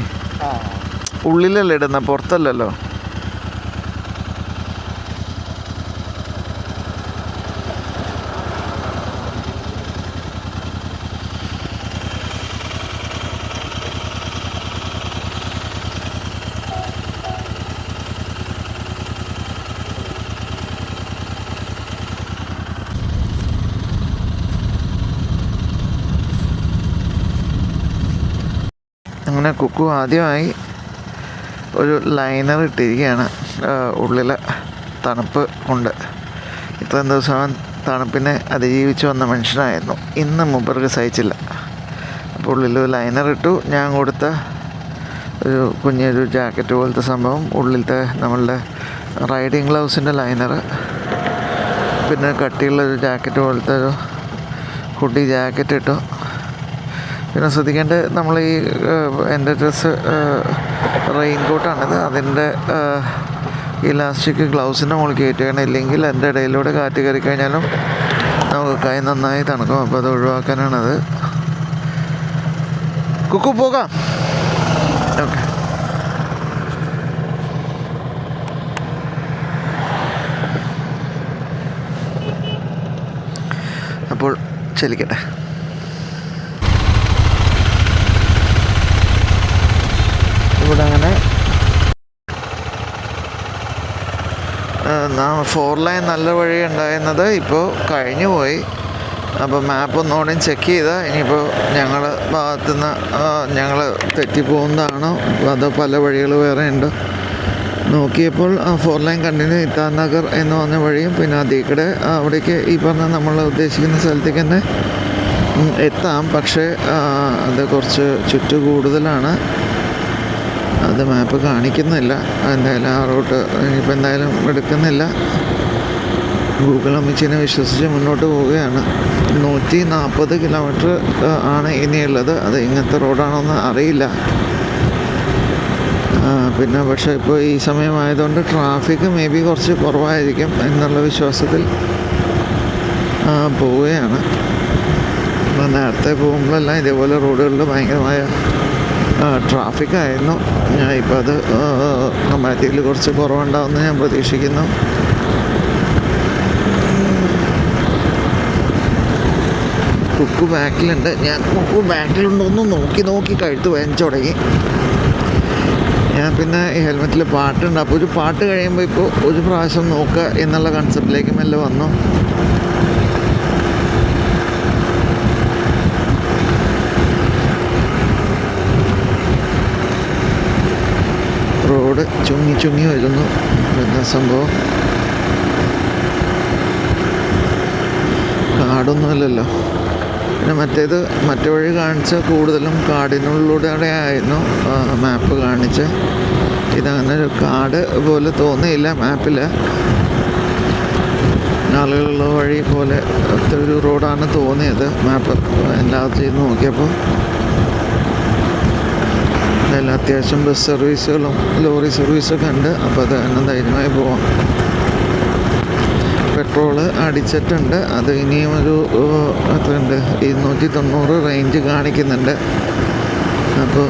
ഉള്ളിലല്ലേ ഇടുന്ന, പുറത്തല്ലല്ലോ. അങ്ങനെ കുക്കു ആദ്യമായി ഒരു ലൈനർ ഇട്ടിരിക്കുകയാണ്. ഉള്ളിലെ തണുപ്പ് കൊണ്ട് ഇത്രയും ദിവസം അവൻ തണുപ്പിനെ അതിജീവിച്ച് വന്ന മനുഷ്യനായിരുന്നു. ഇന്ന് മൂപ്പർക്ക് സഹിച്ചില്ല. അപ്പോൾ ഉള്ളിലൊരു ലൈനർ ഇട്ടു. ഞാൻ കൊടുത്ത ഒരു കുഞ്ഞൊരു ജാക്കറ്റ് പോലത്തെ സംഭവം, ഉള്ളിലത്തെ നമ്മളുടെ റൈഡിങ് ഗ്ലൗസിൻ്റെ ലൈനർ, പിന്നെ കട്ടിയുള്ളൊരു ജാക്കറ്റ് പോലത്തെ ഒരു ഹുഡി ജാക്കറ്റ് ഇട്ടു. പിന്നെ ശ്രദ്ധിക്കേണ്ടത്, നമ്മൾ ഈ എൻ്റെ ഡ്രസ്സ് റെയിൻ കോട്ടാണിത്. അതിൻ്റെ ഇലാസ്റ്റിക് ഗ്ലൗസിൻ്റെ മുകളിൽ കയറ്റുകയാണ്. ഇല്ലെങ്കിൽ എൻ്റെ ഇടയിലൂടെ കാറ്റ് കയറി കഴിഞ്ഞാലും നമുക്ക് കൈ നന്നായി തണുക്കും. അപ്പോൾ അത് ഒഴിവാക്കാനാണത്. കുക്കു പോകാം. ഓക്കെ. അപ്പോൾ ചലിക്കട്ടെ. ഇവിടെ അങ്ങനെ 4 ലൈൻ നല്ല വഴി ഉണ്ടായിരുന്നത് ഇപ്പോൾ കഴിഞ്ഞു പോയി. അപ്പോൾ മാപ്പ് ഒന്നുകൂടി ചെക്ക് ചെയ്താൽ ഇനിയിപ്പോൾ ഞങ്ങളുടെ ഭാഗത്തുനിന്ന് ഞങ്ങൾ തെറ്റിപ്പോകുന്നതാണോ അതോ പല വഴികൾ വേറെ ഉണ്ട് നോക്കിയപ്പോൾ 4 ലൈൻ കണ്ടിന്യൂ ഇത്താൻ നഗർ എന്ന് പറഞ്ഞ വഴിയും പിന്നെ അതിൽക്കൂടെ അവിടേക്ക് ഈ പറഞ്ഞ നമ്മൾ ഉദ്ദേശിക്കുന്ന സ്ഥലത്തേക്ക് തന്നെ എത്താം. പക്ഷേ അത് കുറച്ച് ചുറ്റു കൂടുതലാണ്. അത് മാപ്പ് കാണിക്കുന്നില്ല. എന്തായാലും ആ റൂട്ട് ഇനിയിപ്പോൾ എന്തായാലും എടുക്കുന്നില്ല. ഗൂഗിൾ അമ്മച്ചിനെ വിശ്വസിച്ച് മുന്നോട്ട് പോവുകയാണ്. 140 കിലോമീറ്റർ ആണ് ഇനിയുള്ളത്. അത് ഇങ്ങനത്തെ റോഡാണോന്ന് അറിയില്ല. പിന്നെ പക്ഷേ ഇപ്പോൾ ഈ സമയമായതുകൊണ്ട് ട്രാഫിക് മേ ബി കുറച്ച് കുറവായിരിക്കും എന്നുള്ള വിശ്വാസത്തിൽ പോവുകയാണ്. നേരത്തെ പോകുമ്പോഴെല്ലാം ഇതേപോലെ റോഡുകളിൽ ഭയങ്കരമായ ട്രാഫിക്കായിരുന്നു. ഇപ്പോൾ അത് കമ്പാരിറ്റീവ്ലി കുറച്ച് കുറവുണ്ടാവുമെന്ന് ഞാൻ പ്രതീക്ഷിക്കുന്നു. കുക്കു ബാക്കിലുണ്ട്. ഞാൻ കുക്കു ബാക്കിലുണ്ടോയെന്ന് നോക്കി കഴുത്ത് വേദനിച്ച് തുടങ്ങി. ഞാൻ പിന്നെ ഈ ഹെൽമെറ്റിൽ പാട്ടുണ്ട്. അപ്പോൾ ഒരു പാട്ട് കഴിയുമ്പോൾ ഇപ്പോൾ ഒരു പ്രാവശ്യം നോക്കുക എന്നുള്ള കൺസെപ്റ്റിലേക്ക് മെല്ലെ വന്നു. റോഡ് ചുങ്ങി വരുന്നു. എന്താ സംഭവം? കാടൊന്നുമല്ലല്ലോ. പിന്നെ മറ്റേ വഴി കാണിച്ച കൂടുതലും കാടിനുള്ളിലൂടെ ആയിരുന്നു മാപ്പ് കാണിച്ച്. ഇതങ്ങനെ ഒരു കാട് പോലെ തോന്നിയില്ല മാപ്പിൽ. ആളുകളുള്ള വഴി പോലെ ഒരു റോഡാണ് തോന്നിയത് മാപ്പ് എല്ലാം ചെയ്ത് നോക്കിയപ്പോൾ. അതിൽ അത്യാവശ്യം ബസ് സർവീസുകളും ലോറി സർവീസൊക്കെ ഉണ്ട്. അപ്പോൾ അത് തന്നെ ധൈര്യമായി പോവാം. പെട്രോള് അടിച്ചിട്ടുണ്ട്. അത് ഇനിയും ഒരു എത്രയുണ്ട് 290 റേഞ്ച് കാണിക്കുന്നുണ്ട്. അപ്പോൾ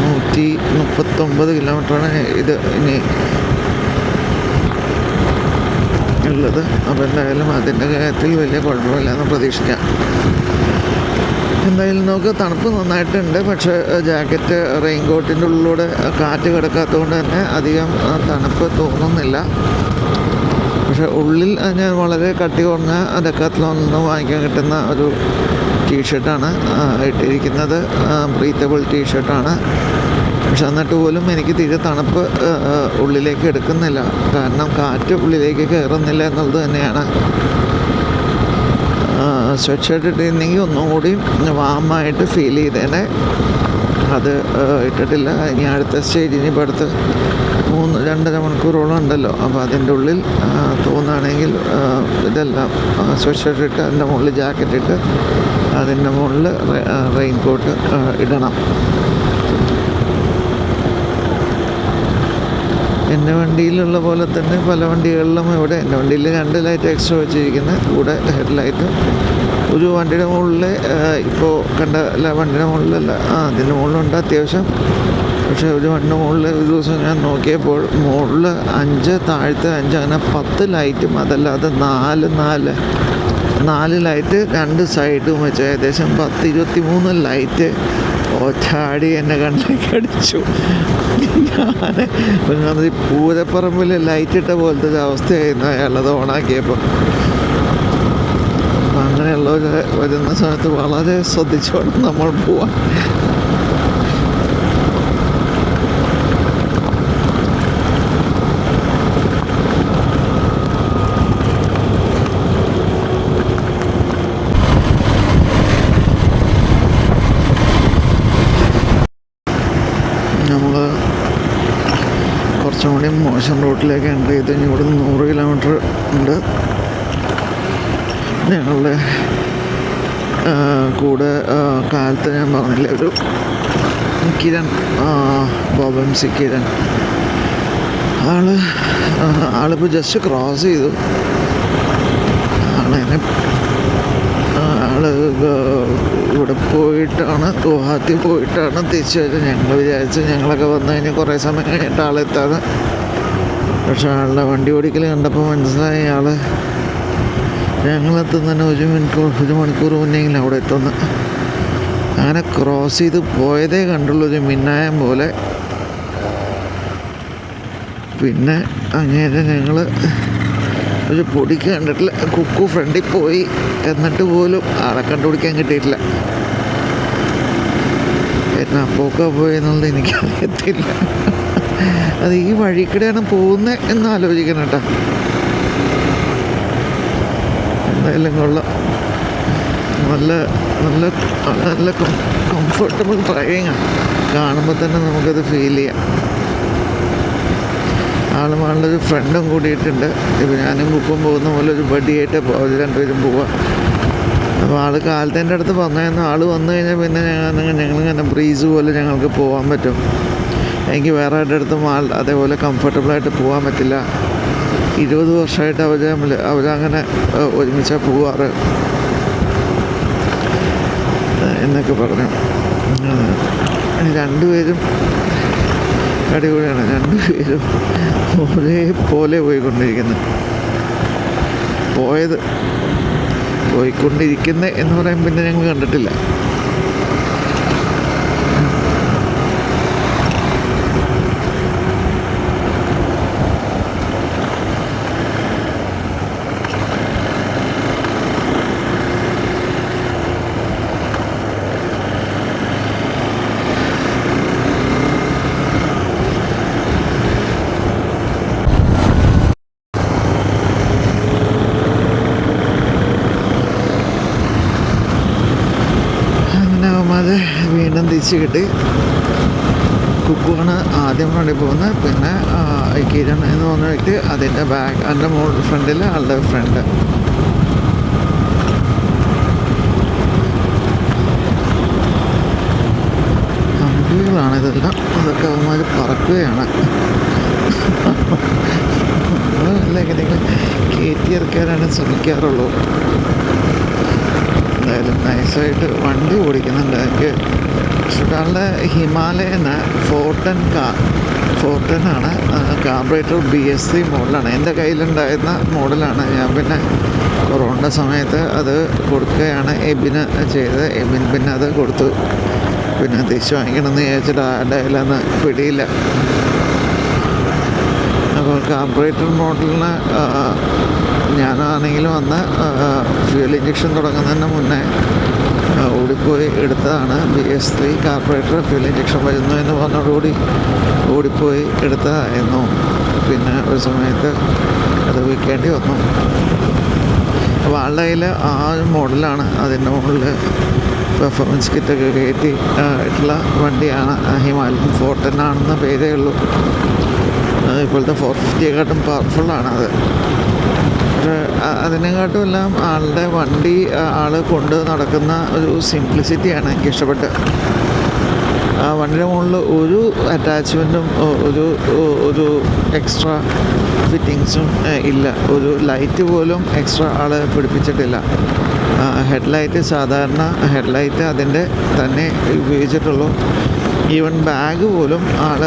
139 കിലോമീറ്ററാണ് ഇത് ഇനി ഉള്ളത്. അപ്പോൾ എന്തായാലും അതിൻ്റെ കാര്യത്തിൽ വലിയ കുഴപ്പമില്ലെന്ന് പ്രതീക്ഷിക്കാം. എന്തായാലും നമുക്ക് തണുപ്പ് നന്നായിട്ടുണ്ട്. പക്ഷേ ജാക്കറ്റ് റെയിൻ കോട്ടിൻ്റെ ഉള്ളിലൂടെ കാറ്റ് കിടക്കാത്തതുകൊണ്ട് തന്നെ അധികം തണുപ്പ് തോന്നുന്നില്ല. പക്ഷേ ഉള്ളിൽ ഞാൻ വളരെ കട്ടി കുറഞ്ഞ ഡെക്കാത്ലോണിൽ നിന്ന് വാങ്ങിക്കാൻ കിട്ടുന്ന ഒരു ടീഷർട്ടാണ് ഇട്ടിരിക്കുന്നത്. ബ്രീത്തബിൾ ടീഷർട്ടാണ്. പക്ഷെ എന്നിട്ട് പോലും എനിക്ക് തീരെ തണുപ്പ് ഉള്ളിലേക്ക് എടുക്കുന്നില്ല. കാരണം കാറ്റ് ഉള്ളിലേക്ക് കയറുന്നില്ല എന്നുള്ളത് തന്നെയാണ് സ്വെറ്റ് ഷർട്ട് ഇട്ടിരുന്നെങ്കിൽ ഒന്നും കൂടി വാമായിട്ട് ഫീൽ ചെയ്തേനെ. അത് ഇട്ടിട്ടില്ല. ഇനി അടുത്ത സ്റ്റേജ് ഇനിയിപ്പോൾ അടുത്ത് 2.5 മണിക്കൂറോളം ഉണ്ടല്ലോ. അപ്പോൾ അതിൻ്റെ ഉള്ളിൽ തോന്നുകയാണെങ്കിൽ ഇതെല്ലാം സ്വെറ്റ് ഷർട്ട് ഇട്ട് അതിൻ്റെ മുകളിൽ ജാക്കറ്റ് ഇട്ട് അതിൻ്റെ മുകളിൽ റെയിൻ കോട്ട് ഇടണം. എൻ്റെ വണ്ടിയിലുള്ള പോലെ തന്നെ പല വണ്ടികളിലും ഇവിടെ എൻ്റെ വണ്ടിയിൽ 2 ലൈറ്റ് എക്സ്ട്രാ വെച്ചിരിക്കുന്നത്, കൂടെ ഹെഡ് ലൈറ്റ്. ഒരു വണ്ടിയുടെ മുകളിൽ ഇപ്പോൾ കണ്ട വണ്ടിയുടെ മുകളിലല്ല, അതിൻ്റെ മുകളിലുണ്ട് അത്യാവശ്യം. പക്ഷേ ഒരു വണ്ടിയുടെ മുകളിൽ ഒരു ദിവസം ഞാൻ നോക്കിയപ്പോൾ മുകളിൽ 5, താഴത്തെ 5, അങ്ങനെ 10 ലൈറ്റും, അതല്ലാതെ 4 ലൈറ്റ് 2 സൈഡും വെച്ച് ഏകദേശം 10-23 ലൈറ്റ് ചാടി എന്നെ കണ്ണിലേക്ക് അടിച്ചു. ഞാൻ ഈ പൂരപ്പറമ്പിൽ ലൈറ്റ് ഇട്ട പോലത്തെ ഒരു അവസ്ഥയായിരുന്നു അയാളത് ഓണാക്കിയപ്പോൾ. അപ്പം അങ്ങനെയുള്ളവർ വരുന്ന സമയത്ത് വളരെ ശ്രദ്ധിച്ചോണം നമ്മൾ പോവാൻ. നമ്മൾ കുറച്ചും കൂടി മോശം റൂട്ടിലേക്ക് എൻ്റർ ചെയ്ത് കഴിഞ്ഞാൽ ഇവിടെ 100 കിലോമീറ്റർ ഉണ്ട്. ഞങ്ങളുടെ കൂടെ കാലത്ത് ഞാൻ പറഞ്ഞില്ലേ ഒരു കിരൺ, ബോബംസി കിരൺ, ആളിപ്പോൾ ജസ്റ്റ് ക്രോസ് ചെയ്തു. ആള് ഇവിടെ പോയിട്ടാണ്, ഗുവാഹത്തി പോയിട്ടാണ് തിരിച്ചു വരുന്നത്. ഞങ്ങൾ വിചാരിച്ചു ഞങ്ങളൊക്കെ വന്നു കഴിഞ്ഞാൽ കുറേ സമയം കഴിഞ്ഞിട്ട് ആളെത്താതെ. പക്ഷേ ആളുടെ വണ്ടി ഓടിക്കൽ കണ്ടപ്പോൾ മനസ്സിലായി ആൾ ഞങ്ങളെത്തുന്നതിന് 1 മണിക്കൂർ മുന്നെങ്കിലും അവിടെ എത്തുന്നു. അങ്ങനെ ക്രോസ് ചെയ്ത് പോയതേ കണ്ടുള്ളൂ, ഒരു മിന്നായം പോലെ. പിന്നെ അങ്ങനെ ഞങ്ങൾ ഒരു പൊടിക്ക് കണ്ടിട്ടില്ല. കുക്കു ഫ്രണ്ടിൽ പോയി, എന്നിട്ട് പോലും ആളെ കണ്ടുപിടിക്കാൻ കിട്ടിയിട്ടില്ല. എന്നാ പോക്കാ പോയെന്നുള്ളത് എനിക്കറിയത്തില്ല. അത് ഈ വഴിക്കിടെയാണ് പോകുന്നത് എന്ന് ആലോചിക്കണം കേട്ടോ. എന്തായാലും കൊള്ളാം. നല്ല നല്ല നല്ല കംഫർട്ടബിൾ ഡ്രൈവിങ്ങാണ്. കാണുമ്പോൾ തന്നെ നമുക്കത് ഫീൽ ചെയ്യാം. ആളുമാളുടെ ഒരു ഫ്രണ്ടും കൂടിയിട്ടുണ്ട്. ഇപ്പോൾ ഞാനും കുക്കും പോകുന്ന പോലെ ഒരു ബഡിയായിട്ട് അവർ 2 പേരും പോവാം. അപ്പോൾ ആൾ കാലത്തിൻ്റെ അടുത്ത് പറഞ്ഞായിരുന്നു ആൾ വന്നു കഴിഞ്ഞാൽ പിന്നെ ഞങ്ങളിങ്ങനെ ബ്രീസ് പോലെ ഞങ്ങൾക്ക് പോകാൻ പറ്റും. എനിക്ക് വേറെ ആരുടെ അടുത്തും അതേപോലെ കംഫർട്ടബിളായിട്ട് പോകാൻ പറ്റില്ല. 20 വർഷമായിട്ട് അവരങ്ങനെ ഒരുമിച്ചാണ് പോവാറ് എന്നൊക്കെ പറഞ്ഞു. 2 പേരും അടിപൊളിയാണ്. 2 പേരും ഒരേപോലെ പോയിക്കൊണ്ടിരിക്കുന്നത് എന്ന് പറയാൻ പിന്നെ ഞങ്ങൾ കണ്ടിട്ടില്ല. വീണ്ടും തിരിച്ച് കിട്ടി. കുക്കുവാണ് ആദ്യം വേണ്ടി പോകുന്നത്. പിന്നെ കിരൺ എന്ന് പറഞ്ഞ വ്യക്തി അതിൻ്റെ അതിൻ്റെ ഫ്രണ്ടിൽ ആളുടെ ഫ്രണ്ട്. അമ്പികളാണ് ഇതെല്ലാം. അതൊക്കെ അവന്മാർ പറക്കുകയാണ്. എങ്ങനെയെങ്കിലും കയറ്റി ഇറക്കാനാണ് ശ്രമിക്കാറുള്ളൂ. എന്തായാലും നൈസായിട്ട് വണ്ടി ഓടിക്കുന്നുണ്ട്. എനിക്ക് ആളുടെ ഹിമാലയന് 410 ആണ്. കാർബറേറ്റർ BS3 മോഡലാണ്. എൻ്റെ കയ്യിലുണ്ടായിരുന്ന മോഡലാണ്. ഞാൻ പിന്നെ കൊറോണയുടെ സമയത്ത് അത് കൊടുക്കുകയാണ് എബിന് ചെയ്തത്. എബിൻ പിന്നെ അത് കൊടുത്തു. പിന്നെ തിരിച്ചു വാങ്ങിക്കണമെന്ന് വിചാരിച്ചിട്ട് ആരുടെ കയ്യിലൊന്ന് പിടിയില്ല. അപ്പോൾ കാർബറേറ്റർ മോഡലിന് ഞാനാണെങ്കിലും വന്ന് ഫ്യൂൽ ഇഞ്ചക്ഷൻ തുടങ്ങുന്നതിന് മുന്നേ ഓടിപ്പോയി എടുത്തതാണ്. BS3 കാർബറേറ്റർ ഫ്യൂൽ ഇഞ്ചക്ഷൻ വരുന്നു എന്ന് പറഞ്ഞതോടുകൂടി ഓടിപ്പോയി എടുത്തതായിരുന്നു. പിന്നെ ഒരു സമയത്ത് അത് വിൽക്കേണ്ടി വന്നു. അപ്പോൾ ആളുടെ കയ്യിൽ ആ ഒരു മോഡലാണ്. അതിൻ്റെ മുകളിൽ പെർഫോമൻസ് കിറ്റൊക്കെ കയറ്റി ഇട്ടുള്ള വണ്ടിയാണ്. ഹിമാലയൻ 410 ആണെന്ന പേരേ ഉള്ളൂ. ഇപ്പോഴത്തെ 450യെക്കാട്ടും പവർഫുള്ളാണ് അത്. പക്ഷേ അതിനെക്കാട്ടും എല്ലാം ആളുടെ വണ്ടി ആൾ കൊണ്ട് നടക്കുന്ന ഒരു സിംപ്ലിസിറ്റിയാണ് എനിക്കിഷ്ടപ്പെട്ടത്. ആ വണ്ടിയുടെ മുകളിൽ ഒരു അറ്റാച്ച്മെൻറ്റും ഒരു എക്സ്ട്രാ ഫിറ്റിങ്സും ഇല്ല. ഒരു ലൈറ്റ് പോലും എക്സ്ട്രാ ആൾ പിടിപ്പിച്ചിട്ടില്ല. ഹെഡ്ലൈറ്റ് സാധാരണ ഹെഡ്ലൈറ്റ് അതിൻ്റെ തന്നെ ഉപയോഗിച്ചിട്ടുള്ളൂ. ഈവൻ ബാഗ് പോലും ആൾ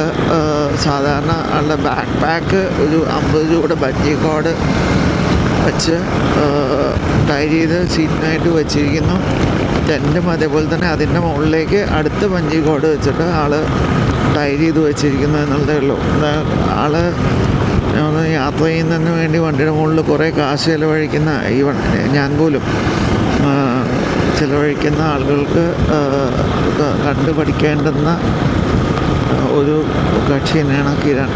സാധാരണ ആളുടെ ബാക്ക് പാക്ക് ഒരു 50 രൂപയുടെ ബഞ്ചി കോഡ് വെച്ച് ടൈ ചെയ്ത് സീറ്റിനായിട്ട് വെച്ചിരിക്കുന്നു. ടെൻറ്റും അതേപോലെ തന്നെ അതിൻ്റെ മുകളിലേക്ക് അടുത്ത ബഞ്ചി കോഡ് വെച്ചിട്ട് ആൾ ടൈ ചെയ്ത് വെച്ചിരിക്കുന്നു എന്നുള്ളതേ ഉള്ളൂ. ആൾ യാത്ര ചെയ്യുന്നതിന് വേണ്ടി വണ്ടിയുടെ മുകളിൽ കുറേ കാശ് ചിലവഴിക്കുന്ന, ഈവൻ ഞാൻ പോലും ചിലവഴിക്കുന്ന ആളുകൾക്ക് കണ്ടു പഠിക്കേണ്ടുന്ന ഒരു കക്ഷി തന്നെയാണ് കിരൺ.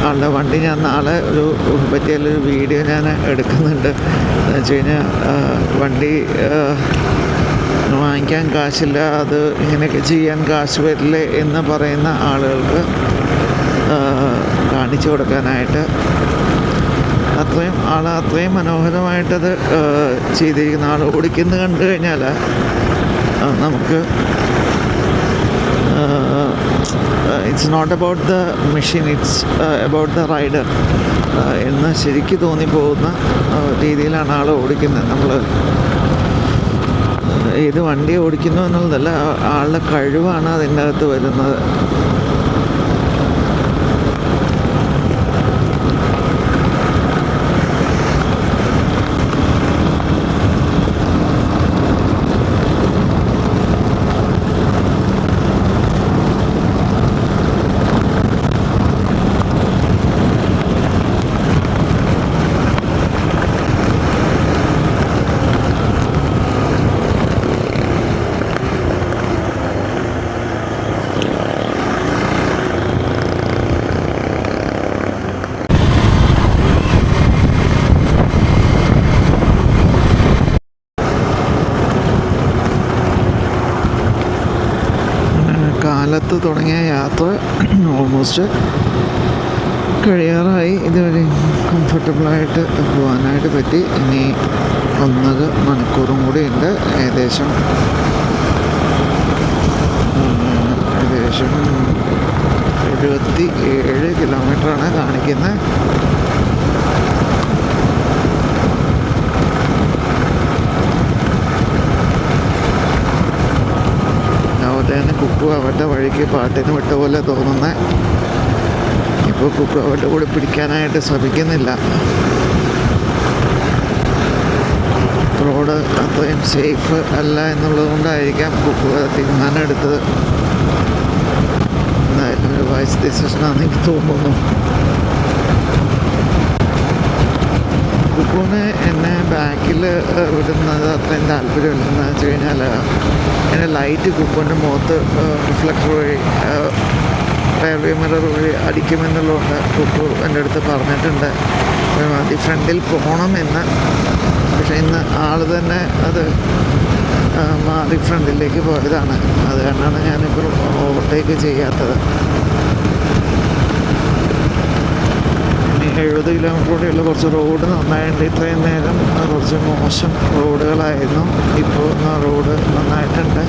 ആളുടെ വണ്ടി ഞാൻ നാളെ പറ്റിയൊരു വീഡിയോ ഞാൻ എടുക്കുന്നുണ്ട്. എന്ന് വെച്ച് കഴിഞ്ഞാൽ വണ്ടി വാങ്ങിക്കാൻ കാശില്ല, അത് ഇങ്ങനെയൊക്കെ ചെയ്യാൻ കാശ് വരില്ലേ എന്ന് പറയുന്ന ആളുകൾക്ക് കാണിച്ചു കൊടുക്കാനായിട്ട് അത്രയും മനോഹരമായിട്ടത് ചെയ്തിരിക്കുന്ന ആൾ ഓടിക്കുന്നത് കണ്ടു കഴിഞ്ഞാൽ നമുക്ക് it's not about the machine, it's about the rider എന്ന് ശരിക്ക് തോന്നിപ്പോകുന്ന രീതിയിലാണ് ആൾ ഓടിക്കുന്നത്. നമ്മൾ ഏത് വണ്ടി ഓടിക്കുന്നു എന്നുള്ളതല്ല, ആളുടെ കഴിവാണ് അതിൻ്റെ അകത്ത് വരുന്നത്. കാലത്ത് തുടങ്ങിയ യാത്ര ഓൾമോസ്റ്റ് കഴിയാറായി. ഇതുവരെ കംഫർട്ടബിളായിട്ട് പോകാനായിട്ട് പറ്റി. ഇനി 1.5 മണിക്കൂറും കൂടി ഉണ്ട്. ഏകദേശം 77 കിലോമീറ്ററാണ് കാണിക്കുന്നത്. തന്നെ കുക്കു അവരുടെ വഴിക്ക് പാട്ടിന് വിട്ട പോലെ തോന്നുന്നത്. ഇപ്പോൾ കുക്കു അവരുടെ കൂടെ പിടിക്കാനായിട്ട് ശ്രമിക്കുന്നില്ല. റോഡ് അത്രയും സേഫ് അല്ല എന്നുള്ളത് കൊണ്ടായിരിക്കാം കുക്കു തീരുമാനം എടുത്തത്. എന്തായാലും ഒരു വൈസ് ഡിസിഷനാണെന്ന് എനിക്ക് തോന്നുന്നു. കുക്കുവിന് എന്നെ ബാക്കിൽ വിടുന്നത് അത്രയും താല്പര്യമില്ലെന്ന് വെച്ച് കഴിഞ്ഞാൽ എൻ്റെ ലൈറ്റ് കുക്കുവിൻ്റെ മുഖത്ത് റിഫ്ലക്ടർ വഴി റെയർവ്യൂ മിറർ വഴി അടിക്കുമെന്നുള്ളതുകൊണ്ട് കുക്കു എൻ്റെ അടുത്ത് പറഞ്ഞിട്ടുണ്ട് മതി ഫ്രണ്ടിൽ പോകണമെന്ന്. പക്ഷേ ഇന്ന് ആൾ തന്നെ അത് മാറി ഫ്രണ്ടിലേക്ക് പോയതാണ്. അത് കാരണമാണ് ഞാനിപ്പോൾ ഓവർടേക്ക് ചെയ്യാത്തത്. 70 കിലോമീറ്റർ കൂടെയുള്ള കുറച്ച് റോഡ് നന്നായിട്ട് ഇത്രയും നേരം കുറച്ച് മോശം റോഡുകളായിരുന്നു. ഇപ്പോൾ റോഡ് നന്നായിട്ടുണ്ട്.